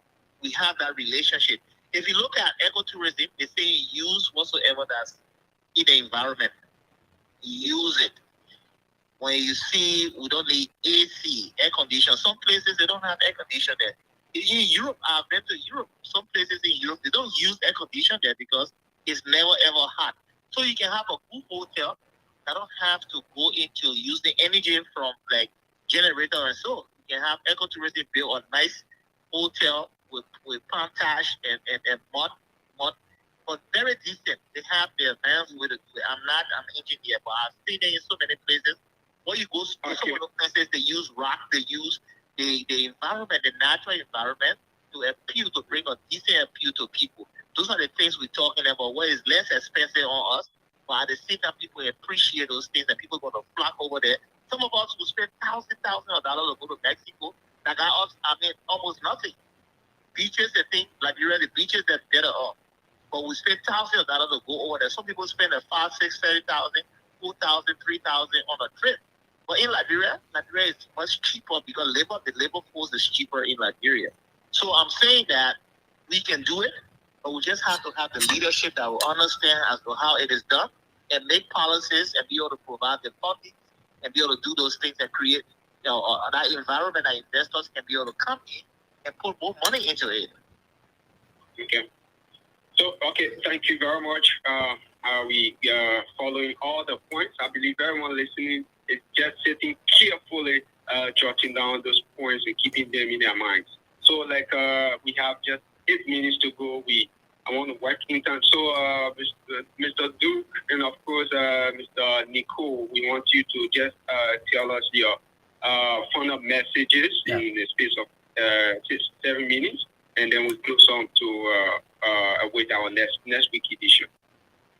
we have that relationship. If you look at ecotourism, they say use whatsoever that's in the environment. Use it. When you see we don't need AC, air conditioner. Some places they don't have air conditioner there. In Europe, I've been to Europe. Some places in Europe they don't use air conditioner there because it's never ever hot. So you can have a good hotel that don't have to go into using energy from like generator and so. You can have ecotourism build a nice hotel with plantage and mud, but very decent. They have the advanced way to do it. I'm not an engineer, but I've seen it in so many places. When you go to some of those places, they use rock, they use the environment, the natural environment to appeal, to bring a decent appeal to people. Those are the things we're talking about, where it's less expensive on us, but at the same time, people appreciate those things and people are going to flock over there. Some of us will spend thousands of dollars to go to Mexico that got us, almost nothing. Beaches, the thing, like you read the beaches that better off. But we spend thousands of dollars to go over there. Some people spend a 5, 6, 30,000, 4,000, 3,000 on a trip. But in Liberia is much cheaper because the labor force is cheaper in Liberia. So I'm saying that we can do it, but we just have to have the leadership that will understand as to how it is done and make policies and be able to provide the funding and be able to do those things that create that environment that investors can be able to come in and put more money into it. Okay. So, thank you very much. We are following all the points. I believe everyone listening is just sitting carefully, jotting down those points and keeping them in their minds. So, we have just 8 minutes to go. I want to work in time. So, Mr. Duke and of course, Mr. Nicole, we want you to just tell us your final messages in the space of 7 minutes, and then we'll close on to with our next week edition.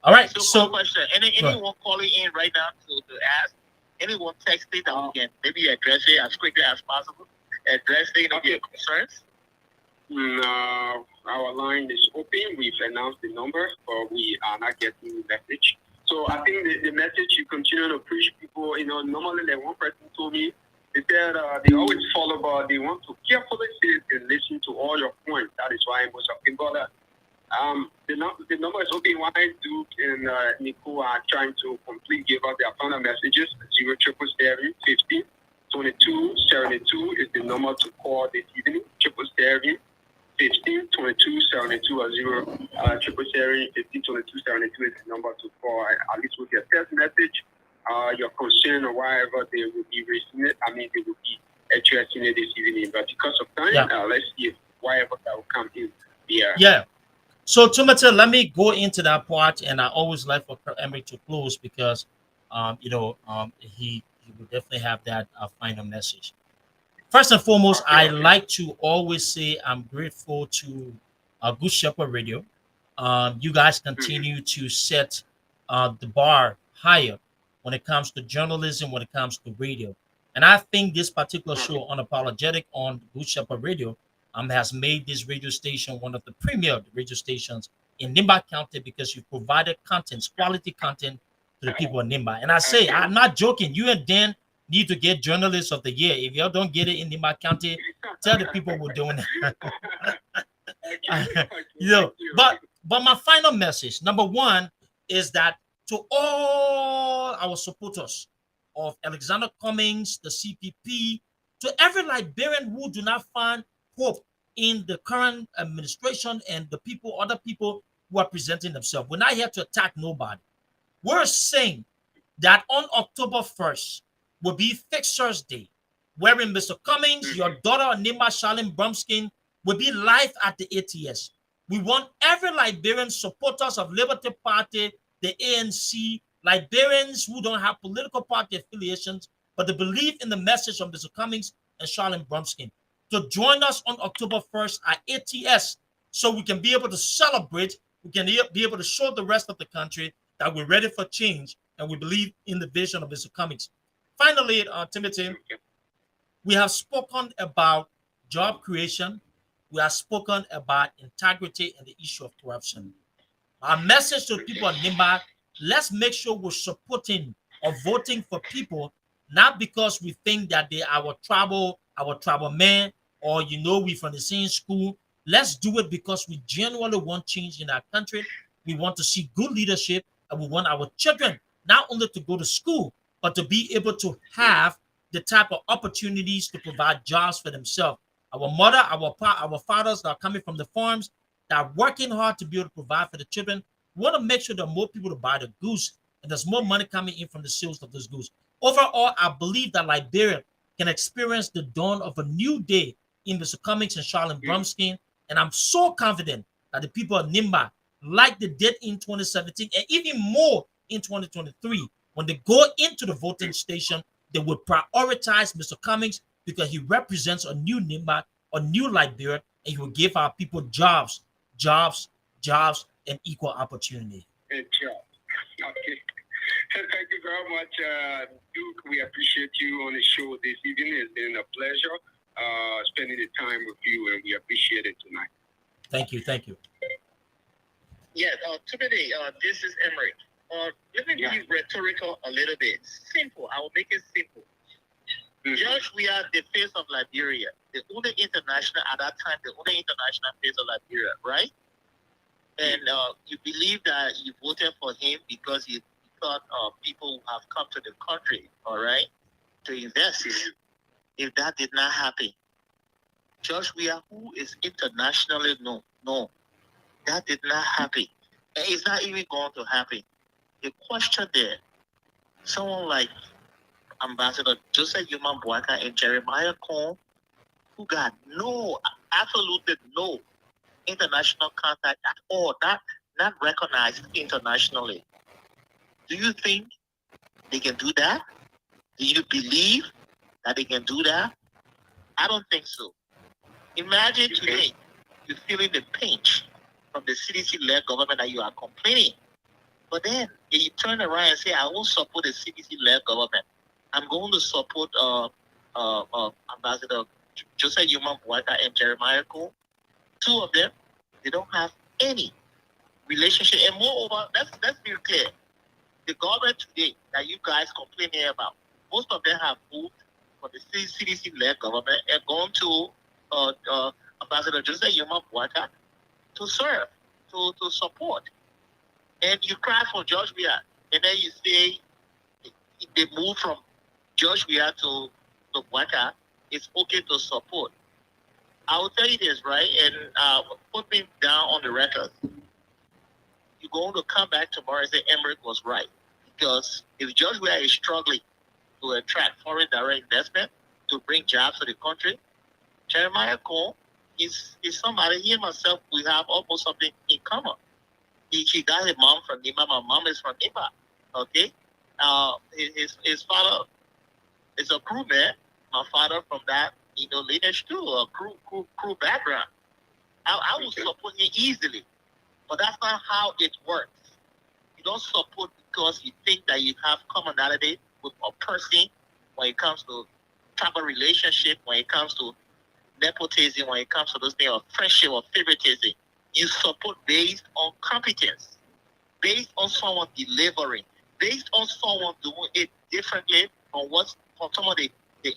All right. So question: anyone calling in right now to ask? Anyone texting that we can maybe address it as quickly as possible? Addressing your concerns. Our line is open. We've announced the number, but we are not getting the message. So I think the message you continue to push people. Normally, like one person told me, they said they always follow, but they want to carefully sit and listen to all your points. That is why most of people The number is open. Why Duke and Nico are trying to give out their final messages. 077 15 22 72 is the number to call this evening. 777 15 22 72 or 0 15 22 72 is the number to call. At least with your text message, your concern or whatever, they will be raising it. I mean, they will be addressing it this evening. But because of time, let's see if whatever that will come in. Yeah. So, Timothy, let me go into that part, and I always like for Emery to close because, he will definitely have that final message. First and foremost, I like to always say I'm grateful to Good Shepherd Radio. You guys continue to set the bar higher when it comes to journalism, when it comes to radio. And I think this particular show, Unapologetic on Good Shepherd Radio, has made this radio station one of the premier radio stations in Nimba County because you provided content, quality content to the people in Nimba. And I say, I'm not joking. You and Dan need to get Journalist of the Year. If y'all don't get it in Nimba County, tell the people we're doing it. But my final message, number one, is that to all our supporters of Alexander Cummings, the CPP, to every Liberian who do not find hope in the current administration and the people, other people who are presenting themselves. We're not here to attack nobody. We're saying that on October 1st will be FIXEWR Day, wherein Mr. Cummings, your daughter, Nimba Charlene Brumskin, will be live at the ATS. We want every Liberian supporters of Liberty Party, the ANC, Liberians who don't have political party affiliations, but they believe in the message of Mr. Cummings and Charlene Brumskin, to join us on October 1st at ATS so we can be able to celebrate, we can be able to show the rest of the country that we're ready for change and we believe in the vision of Mr. Cummings. Finally, Timothy, we have spoken about job creation. We have spoken about integrity and the issue of corruption. Our message to people in Nimba, let's make sure we're supporting or voting for people, not because we think that they are our tribal men, or we from the same school. Let's do it because we genuinely want change in our country. We want to see good leadership, and we want our children not only to go to school, but to be able to have the type of opportunities to provide jobs for themselves. Our mother, our fathers that are coming from the farms, that are working hard to be able to provide for the children. We want to make sure there are more people to buy the goose, and there's more money coming in from the sales of those goose. Overall, I believe that Liberia can experience the dawn of a new day in Mr. Cummings and Charlene Brumskin, and I'm so confident that the people of Nimba, like they did in 2017 and even more in 2023, when they go into the voting station, they will prioritize Mr. Cummings because he represents a new Nimba, a new Liberia, and he will give our people jobs, and equal opportunity. Good job. Okay. Thank you very much, Duke. We appreciate you on the show this evening. It's been a pleasure spending the time with you, and we appreciate it tonight. Thank you. Yes, today, this is Emery. Let me be rhetorical a little bit. Simple. I will make it simple. Judge, we are the face of Liberia. The only international, at that time, the only international face of Liberia, right? And you believe that you voted for him because you thought people have come to the country, all right, to invest. If that did not happen, Judge, we are who is internationally known. No, that did not happen. And it's not even going to happen. The question there, someone like Ambassador Joseph Yuman Boaka and Jeremiah Cohn, who got absolutely no international contact at all, not recognized internationally. Do you think they can do that? Do you believe that they can do that? I don't think so. Imagine today you're feeling the pinch from the CDC-led government that you are complaining. But then you turn around and say, I won't support the CDC-led government. I'm going to support Ambassador Joseph Yuman Boaka and Jeremiah Cohn. Two of them, they don't have any relationship. And moreover, let's be clear. The government today that you guys complaining about, most of them have moved from the CDC-led government and gone to Ambassador Joseph Yuman Boaka to serve. to support. And you cry for George Weah, and then you say they move from George Weah to Waka, it's okay to support. I will tell you this, right? And put me down on the record. You're going to come back tomorrow and say Emmerich was right. Because if George Weah is struggling to attract foreign direct investment, to bring jobs to the country, Jeremiah Cole is somebody, he and myself, we have almost something in common. He got his mom from Nima. My mom is from Nima. Okay? His father is a crewman. My father from that, lineage too, a crew background. I will support him easily. But that's not how it works. You don't support because you think that you have commonality with a person when it comes to type of relationship, when it comes to nepotism, when it comes to those things of friendship or favoritism. You support based on competence, based on someone delivering, based on someone doing it differently from some of the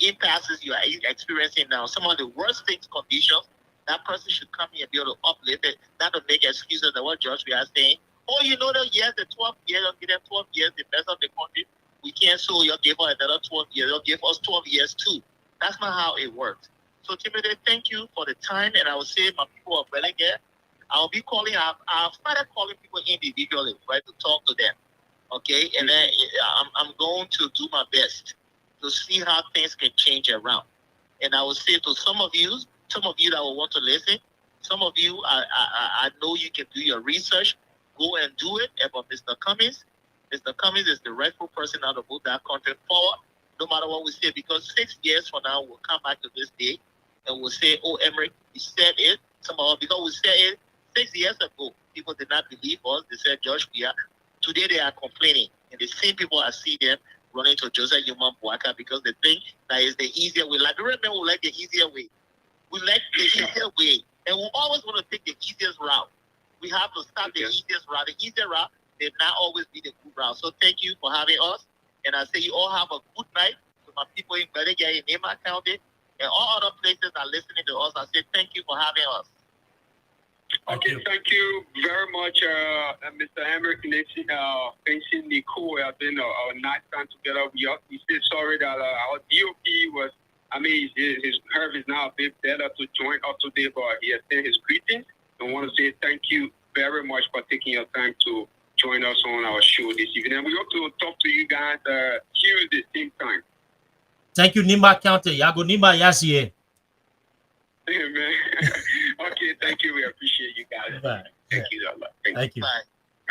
impasses you are experiencing now, some of the worst things, conditions. That person should come here and be able to uplift it, not to make excuses of what George we are saying. Oh, you know that yes, the 12 years, you'll give them 12 years, the best of the country. We can't, so you'll give us another 12 years. You'll give us 12 years too. That's not how it works. So, Timothy, thank you for the time. And I will say, my people are willing here. I'll be calling, I've started calling people individually, right, to talk to them. Okay? And then I'm going to do my best to see how things can change around. And I will say to some of you that will want to listen, some of you, I know you can do your research. Go and do it. But Mr. Cummings is the rightful person now to move that country forward, no matter what we say, because 6 years from now, we'll come back to this day and we'll say, oh, Emmerich, you said it. Somehow, because we said it 6 years ago, people did not believe us. They said, Josh, today they are complaining. And the same people I see them running to Joseph Human Boaka because they think that is the easier way. Like, remember, we like the easier way. We like the easier way. And we always want to take the easiest route. We have to start the easiest route. The easier route may not always be the good route. So thank you for having us. And I say you all have a good night. To my people in Belegya, in Nema County, and all other places that are listening to us, I say thank you for having us. Okay, thank you very much, Mr. Emmerich. Facing Nicole has been a nice time together. We say sorry that our DOP was, his curve is now a bit better to join us today, but he has sent his greetings. I want to say thank you very much for taking your time to join us on our show this evening. And we hope to talk to you guys Tuesday, same time. Thank you, Nimba County. Yago Nimba Yasie. Amen. Okay, thank you. We appreciate you guys. Bye. Thank you. Thank you. Bye.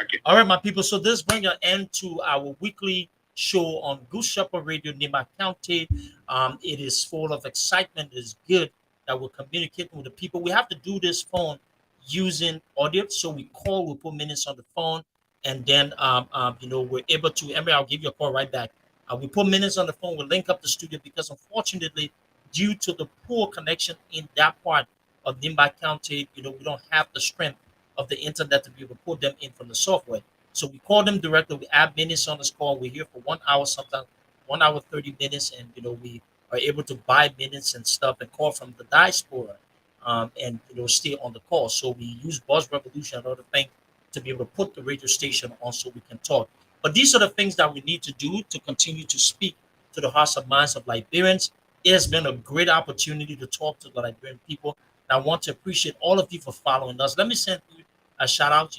Okay. All right, my people. So this brings an end to our weekly show on Goose Shepherd Radio, Nimba County. It is full of excitement. It is good that we're communicating with the people. We have to do this phone using audio. So we call, we put minutes on the phone, and then we're able to. Emily, I'll give you a call right back. We put minutes on the phone. We link up the studio because unfortunately, due to the poor connection in that part of Nimba County, we don't have the strength of the internet to be able to put them in from the software. So we call them directly. We add minutes on this call. We're here for 1 hour, sometimes 1 hour 30 minutes, and we are able to buy minutes and stuff and call from the diaspora, and stay on the call. So we use Buzz Revolution and other things to be able to put the radio station on so we can talk. But these are the things that we need to do to continue to speak to the hearts and minds of Liberians. It has been a great opportunity to talk to the Liberian people. And I want to appreciate all of you for following us. Let me send you a shout out.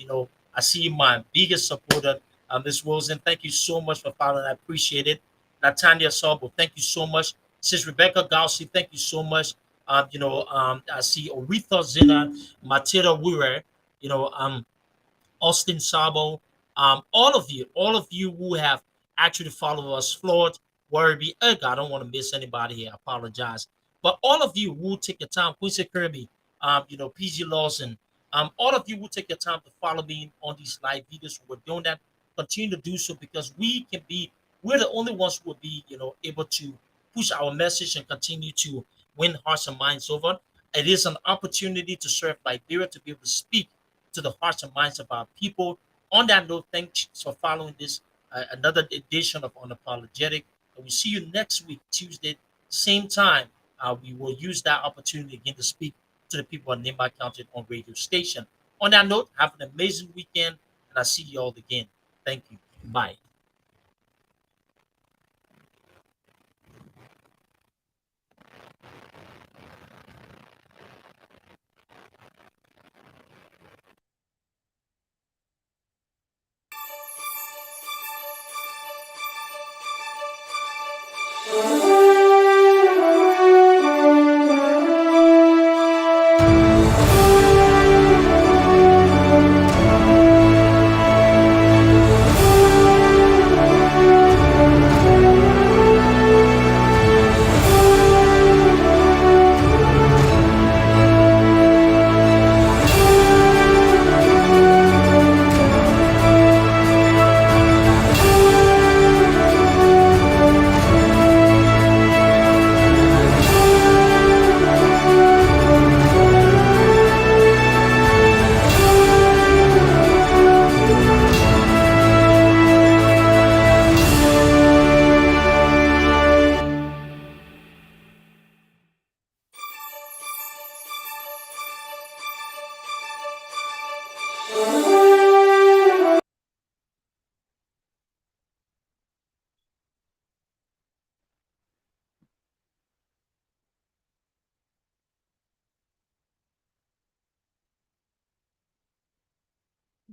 I see my biggest supporter, Ms. Wilson. Thank you so much for following. I appreciate it. Natanya Sabo, thank you so much. Sis Rebecca Gausi, thank you so much. I see Oretha Zina, Matilda Wure, Austin Sabo, all of you who have actually followed us, Floyd, Worby, I don't want to miss anybody here. I apologize. But all of you who take your time, Quincy Kirby, PG Lawson, all of you who take your time to follow me on these live videos, we're doing that. Continue to do so because we're the only ones who will be, able to push our message and continue to win hearts and minds over. It is an opportunity to serve Liberia, to be able to speak to the hearts and minds of our people. On that note, thanks for following this another edition of Unapologetic. And we see you next week, Tuesday, same time. We will use that opportunity again to speak to the people of Nimba County on radio station. On that note, have an amazing weekend, and I'll see you all again. Thank you. Bye.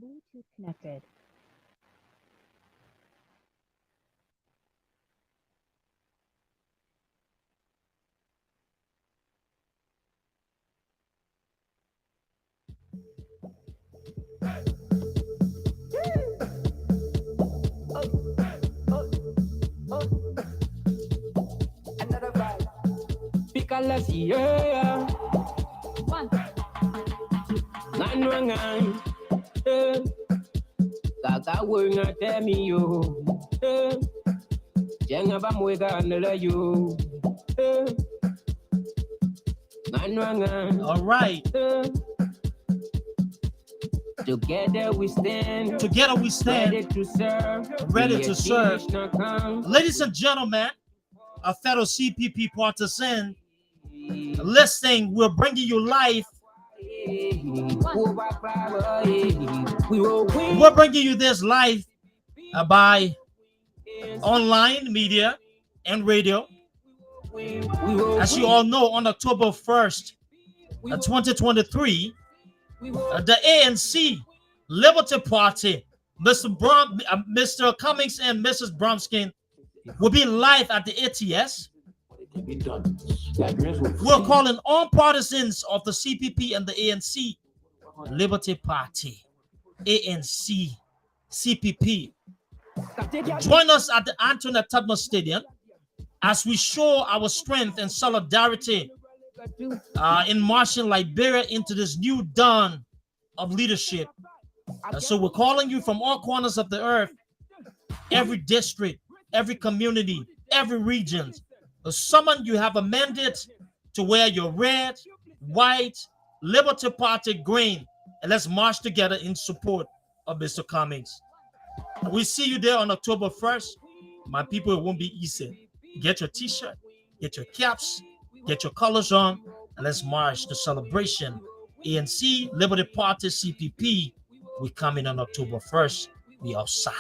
Bluetooth connected. Another vibe. Because yeah. One. Nine. Kaka wenga temi yo. Jenga ba mwega nela yo. All right. Together we stand. Together we stand. Ready to serve. Ready to serve. Ladies and gentlemen, a fellow CPP partisan, listening, we're bringing you live. We're bringing you this live by online media and radio. As you all know, on October 1st, 2023, the ANC Liberty Party, Mr. Cummings and Mrs. Bromskin will be live at the ATS. We're calling all partisans of the CPP and the ANC Liberty Party, ANC, CPP. Join us at the Antoinette Tubman Stadium as we show our strength and solidarity in marching Liberia into this new dawn of leadership. So we're calling you from all corners of the earth, every district, every community, every region. Someone, you have a mandate to wear your red, white, Liberty Party green, and let's march together in support of Mr. Cummings. We see you there on October 1st. My people, it won't be easy. Get your t-shirt, get your caps, get your colors on, and let's march the celebration. ANC, Liberty Party, CPP, we coming on October 1st. We outside.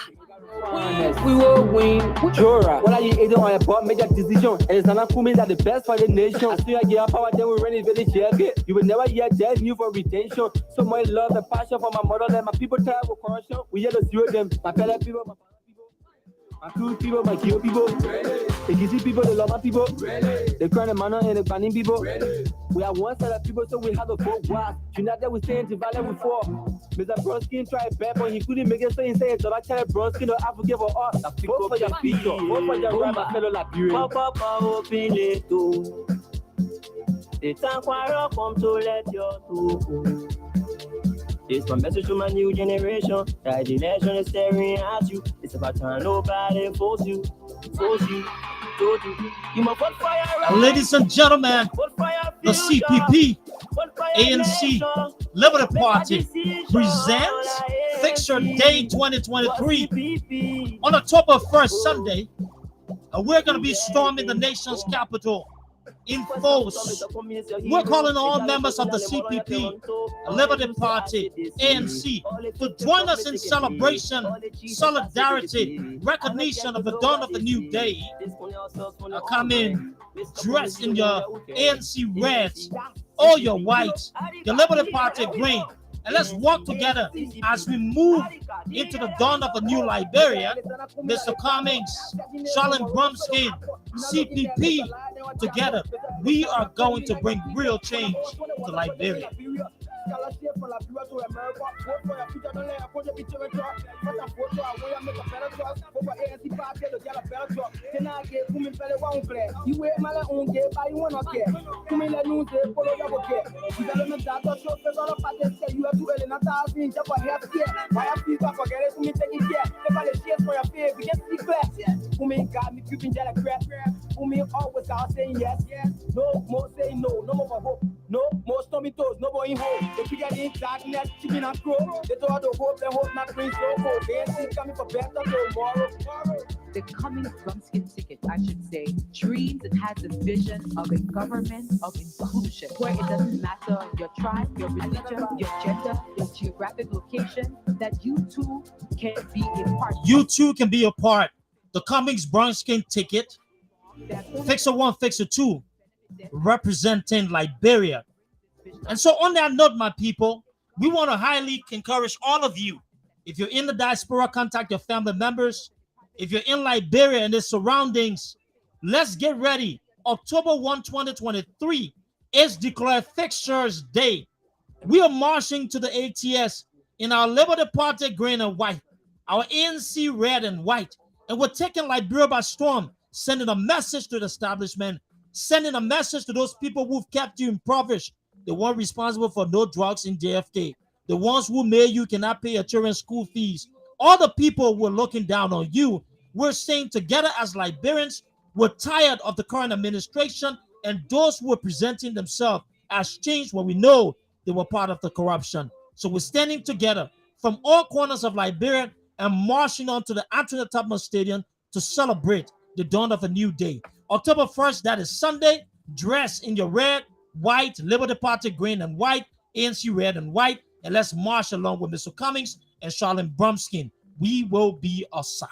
We will win. Jura. What are you eating on a board? Make a decision. And it's not for me that the best for the nation. As soon as I get power, then we run it very shabby. You will never hear dead new for retention. So much love and passion for my motherland. My people try with corruption. We here to zero them. My fellow people, my cool people, my kill people. The Gizi people, the Loma people. The Crown Manor and the Banning people. We are one set of people, so we have to vote wise. United we stand to value we fall. Mr. Bronskin tried bad, but he couldn't make it, so he said, so I tell Bronskin, I forgive for us. Vote for your future. Vote for your right, my fellow Liberian. Papa, open it too. The time quarrel come to let your two. It's my message to my new generation. That the election is staring at you. It's about time nobody force you. You must vote fire. Ladies and gentlemen, the CPP, ANC, Liberty Party presents FIXEWR Day 2023 on October 1st, Sunday. We're going to be storming the nation's capital enforced. We're calling all members of the CPP, Liberty Party, ANC, to join us in celebration, solidarity, recognition of the dawn of the new day. Come in, dressed in your ANC reds, or your white, your Liberty Party green, and let's work together as we move into the dawn of a new Liberia. Mr. Cummings, Charlene Brumskin, CPP, together, we are going to bring real change to Liberia. Always out saying yes, no more saying no, no more hope, no more stormy toes, no more in hope. If we get in darkness, chicken and crow, they thought the hope, they hope not brings no hope. They ain't coming for better tomorrow. The coming Brumskin ticket, I should say, dreams and has a vision of a government of inclusion, where it doesn't matter your tribe, your religion, your gender, your geographic location, that you too can be a part. You too can be a part. The Cummings Brumskin ticket, FIXEWR, FIXEWR, representing Liberia. And so on that note, my people, we want to highly encourage all of you. If you're in the diaspora, contact your family members. If you're in Liberia and its surroundings, let's get ready. October 1, 2023 is declared FIXEWR's Day. We are marching to the ATS in our Liberty Party green and white, our ANC red and white, and we're taking Liberia by storm, sending a message to the establishment, sending a message to those people who've kept you impoverished, the one responsible for no drugs in JFK, the ones who made you cannot pay your children's school fees, all the people who are looking down on you. We're saying together as Liberians, we're tired of the current administration and those who are presenting themselves as change when we know they were part of the corruption. So we're standing together from all corners of Liberia and marching on to the Antoinette Tubman Stadium to celebrate the dawn of a new day. October 1st, that is Sunday, dress in your red, white, Liberty Party green and white, ANC red and white, and let's march along with Mr. Cummings and Charlene Brumskin. We will be a side.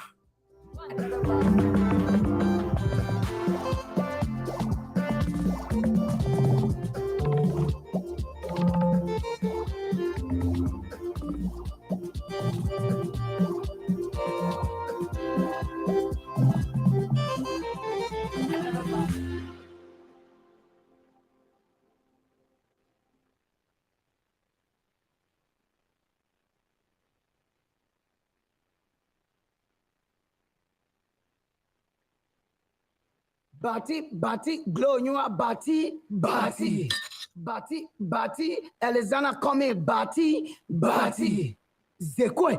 Bati, glow, you are Bati, Elizana coming, Bati, Zekwe,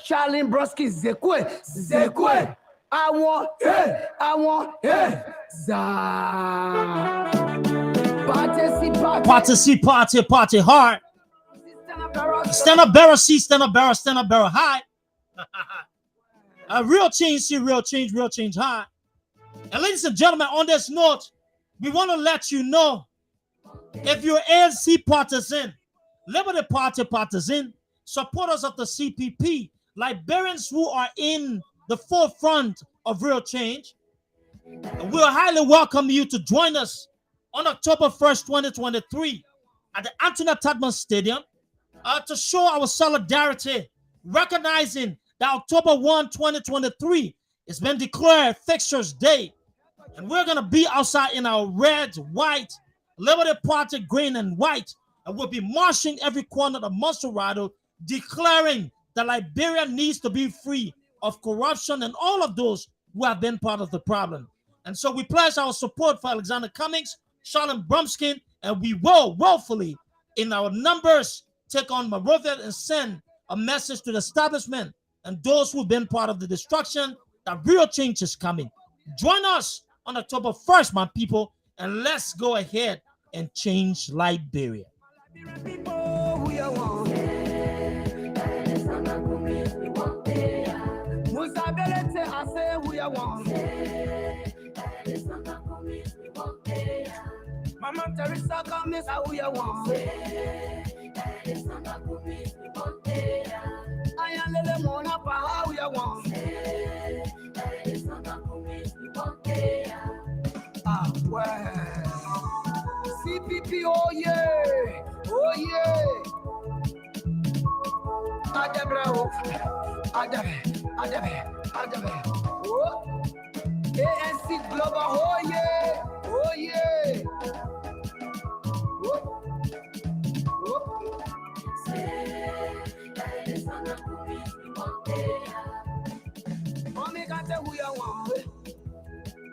Charlene Brumskin, Zekwe, I want, za. Party hard. Stand up, barrel, C, stand up, barrel high. A real change, see real change high. And ladies and gentlemen, on this note, we want to let you know, if you're ANC partisan, Liberty Party partisan, supporters of the CPP, Liberians who are in the forefront of real change, we'll highly welcome you to join us on October 1st, 2023 at the Antoinette Tubman Stadium to show our solidarity, recognizing that October 1, 2023 has been declared FIXEWR's Day. And we're going to be outside in our red, white, Liberty Party green and white. And we'll be marching every corner of Monserrado, declaring that Liberia needs to be free of corruption and all of those who have been part of the problem. And so we pledge our support for Alexander Cummings, Charlene Brumskin, and we will willfully, in our numbers, take on Monrovia and send a message to the establishment and those who've been part of the destruction that real change is coming. Join us on October 1st, my people, and let's go ahead and change Liberia. you want? Mama Teresa coming, who you want? I am little Mona, how you want? Ah, well. CPP, oh yeah, oh yeah. Adabre. Oh, ANC Global, oh yeah, oh yeah. Oh, oh. Mommy can't tell who you want.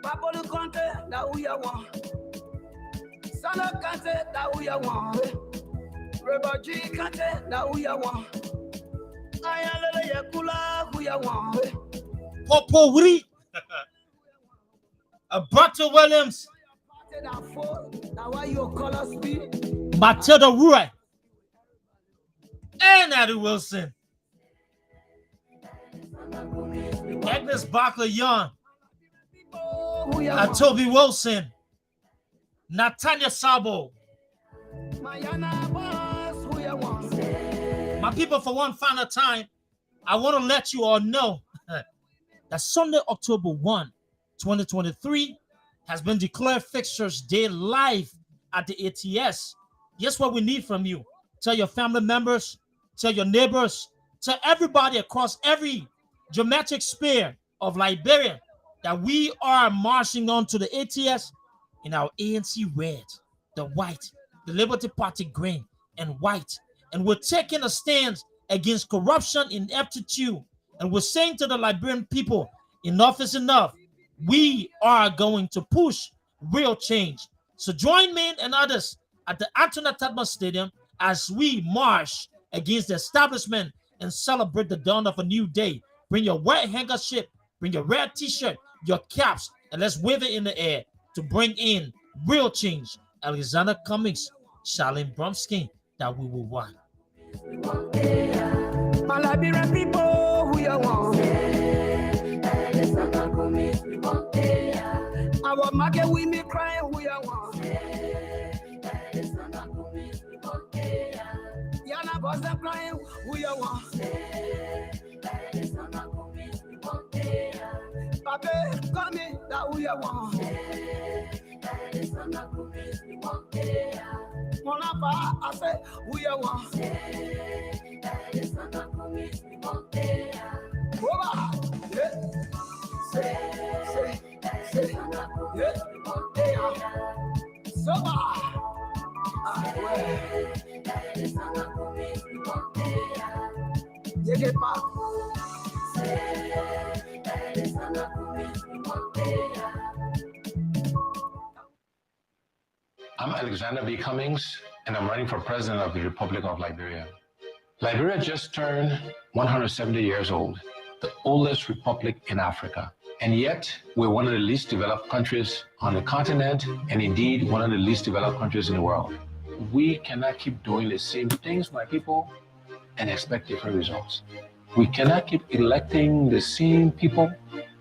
Papa lu can't tell that who you want. Sala can't tell that who you want. Rebel G can't tell that who you want. I am little Yakula who you want. Popo Wuri, Abrato Williams, Now why your colors be? Matilda Roy, and Addie Wilson, Agnes Barkley Young, Toby Wilson, Natanya Sabo. My people, for one final time, I want to let you all know that Sunday, October 1, 2023 has been declared FIXEWR Day live at the ATS. Guess what we need from you? Tell your family members, tell your neighbors, tell everybody across every geometric sphere of Liberia that we are marching on to the ATS in our ANC red, the white, the Liberty Party green and white. And we're taking a stand against corruption, ineptitude. And we're saying to the Liberian people, enough is enough. We are going to push real change. So join me and others at the Antoinette Tadman Stadium as we march against the establishment and celebrate the dawn of a new day. Bring your white handkerchief, bring your red t-shirt, your caps, and let's wave it in the air to bring in real change. Alexander Cummings, Charlene Bromsky, that we will want. My Liberian people, who you want? Our market, we me crying, who you want? Yana boss, them crying, who you want? Papa, come in, that who you want? Monapa, I say, who you want? Over, yeah. Say, yeah. Soba. You get back. I'm Alexander B. Cummings, and I'm running for President of the Republic of Liberia. Liberia just turned 170 years old, the oldest republic in Africa. And yet, we're one of the least developed countries on the continent, and indeed, one of the least developed countries in the world. We cannot keep doing the same things, my people, and expect different results. We cannot keep electing the same people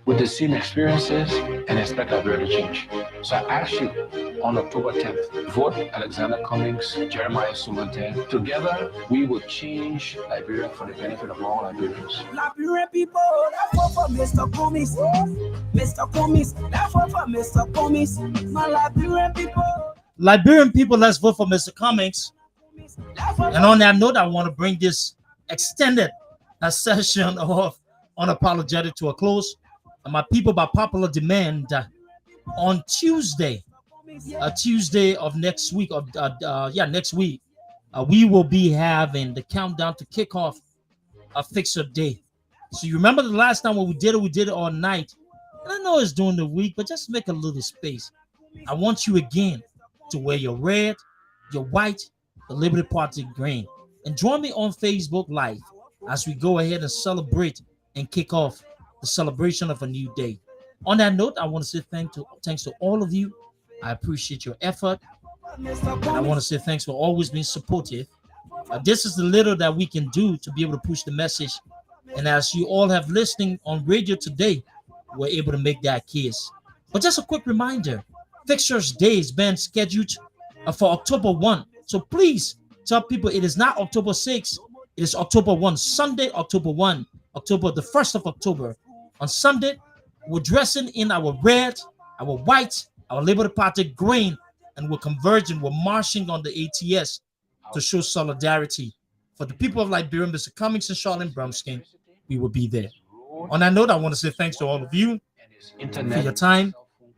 with the same experiences and expect Liberia to change. So I ask you, on October 10th, vote Alexander Cummings, Jeremiah Sumante. Together, we will change Liberia for the benefit of all Liberians. Liberian people, let's vote for Mr. Cummings. Mr. Cummings, let's vote for Mr. Cummings. My Liberian people. Liberian people, let's vote for Mr. Cummings. And on that note, I want to bring this extended session of Unapologetic to a close. And my people, by popular demand, on Tuesday of next week, next week, we will be having the countdown to kick off a FIXEWR Day. So you remember the last time when we did it all night. And I know it's during the week, but just make a little space. I want you again to wear your red, your white, the Liberty Party green. And join me on Facebook Live as we go ahead and celebrate and kick off the celebration of a new day. On that note, I want to say thanks to all of you. I appreciate your effort. And I want to say thanks for always being supportive. This is the little that we can do to be able to push the message. And as you all have listening on radio today, were able to make that case. But just a quick reminder, FIXEWR's day has been scheduled for October 1. So please tell people it is not October 6th. It is October 1, Sunday, October 1, October the 1st of October. On Sunday, we're dressing in our red, our white, our Labour Party green, and we're converging, we're marching on the ATS to show solidarity. For the people of Liberia, Mr. Cummings and Charlene Brumskin, we will be there. On that note, I want to say thanks to all of you for your time.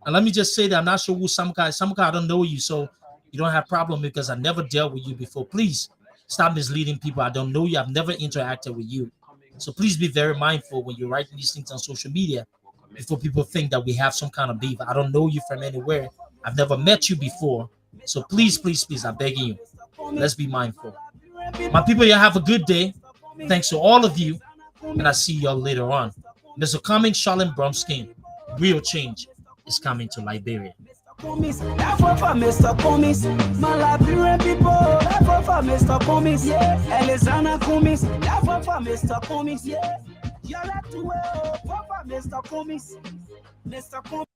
And let me just say that I'm not sure who Samka is. Samka, I don't know you, so you don't have problem because I never dealt with you before. Please stop misleading people. I don't know you. I've never interacted with you. So please be very mindful when you're writing these things on social media before people think that we have some kind of beef. I don't know you from anywhere. I've never met you before. So please, please, please, I'm begging you. Let's be mindful. My people, you have a good day. Thanks to all of you. And I'll see y'all later on. Mr. Cummings, Charlene Brumskin, real change is coming to Liberia. That for Mr. Cummings, my Liberian people. That for Mr. Cummings, yeah. Alexander Cummings, that for Mr. Cummings, yeah. You're right to for Mr. Cummings, Mr. Cummings.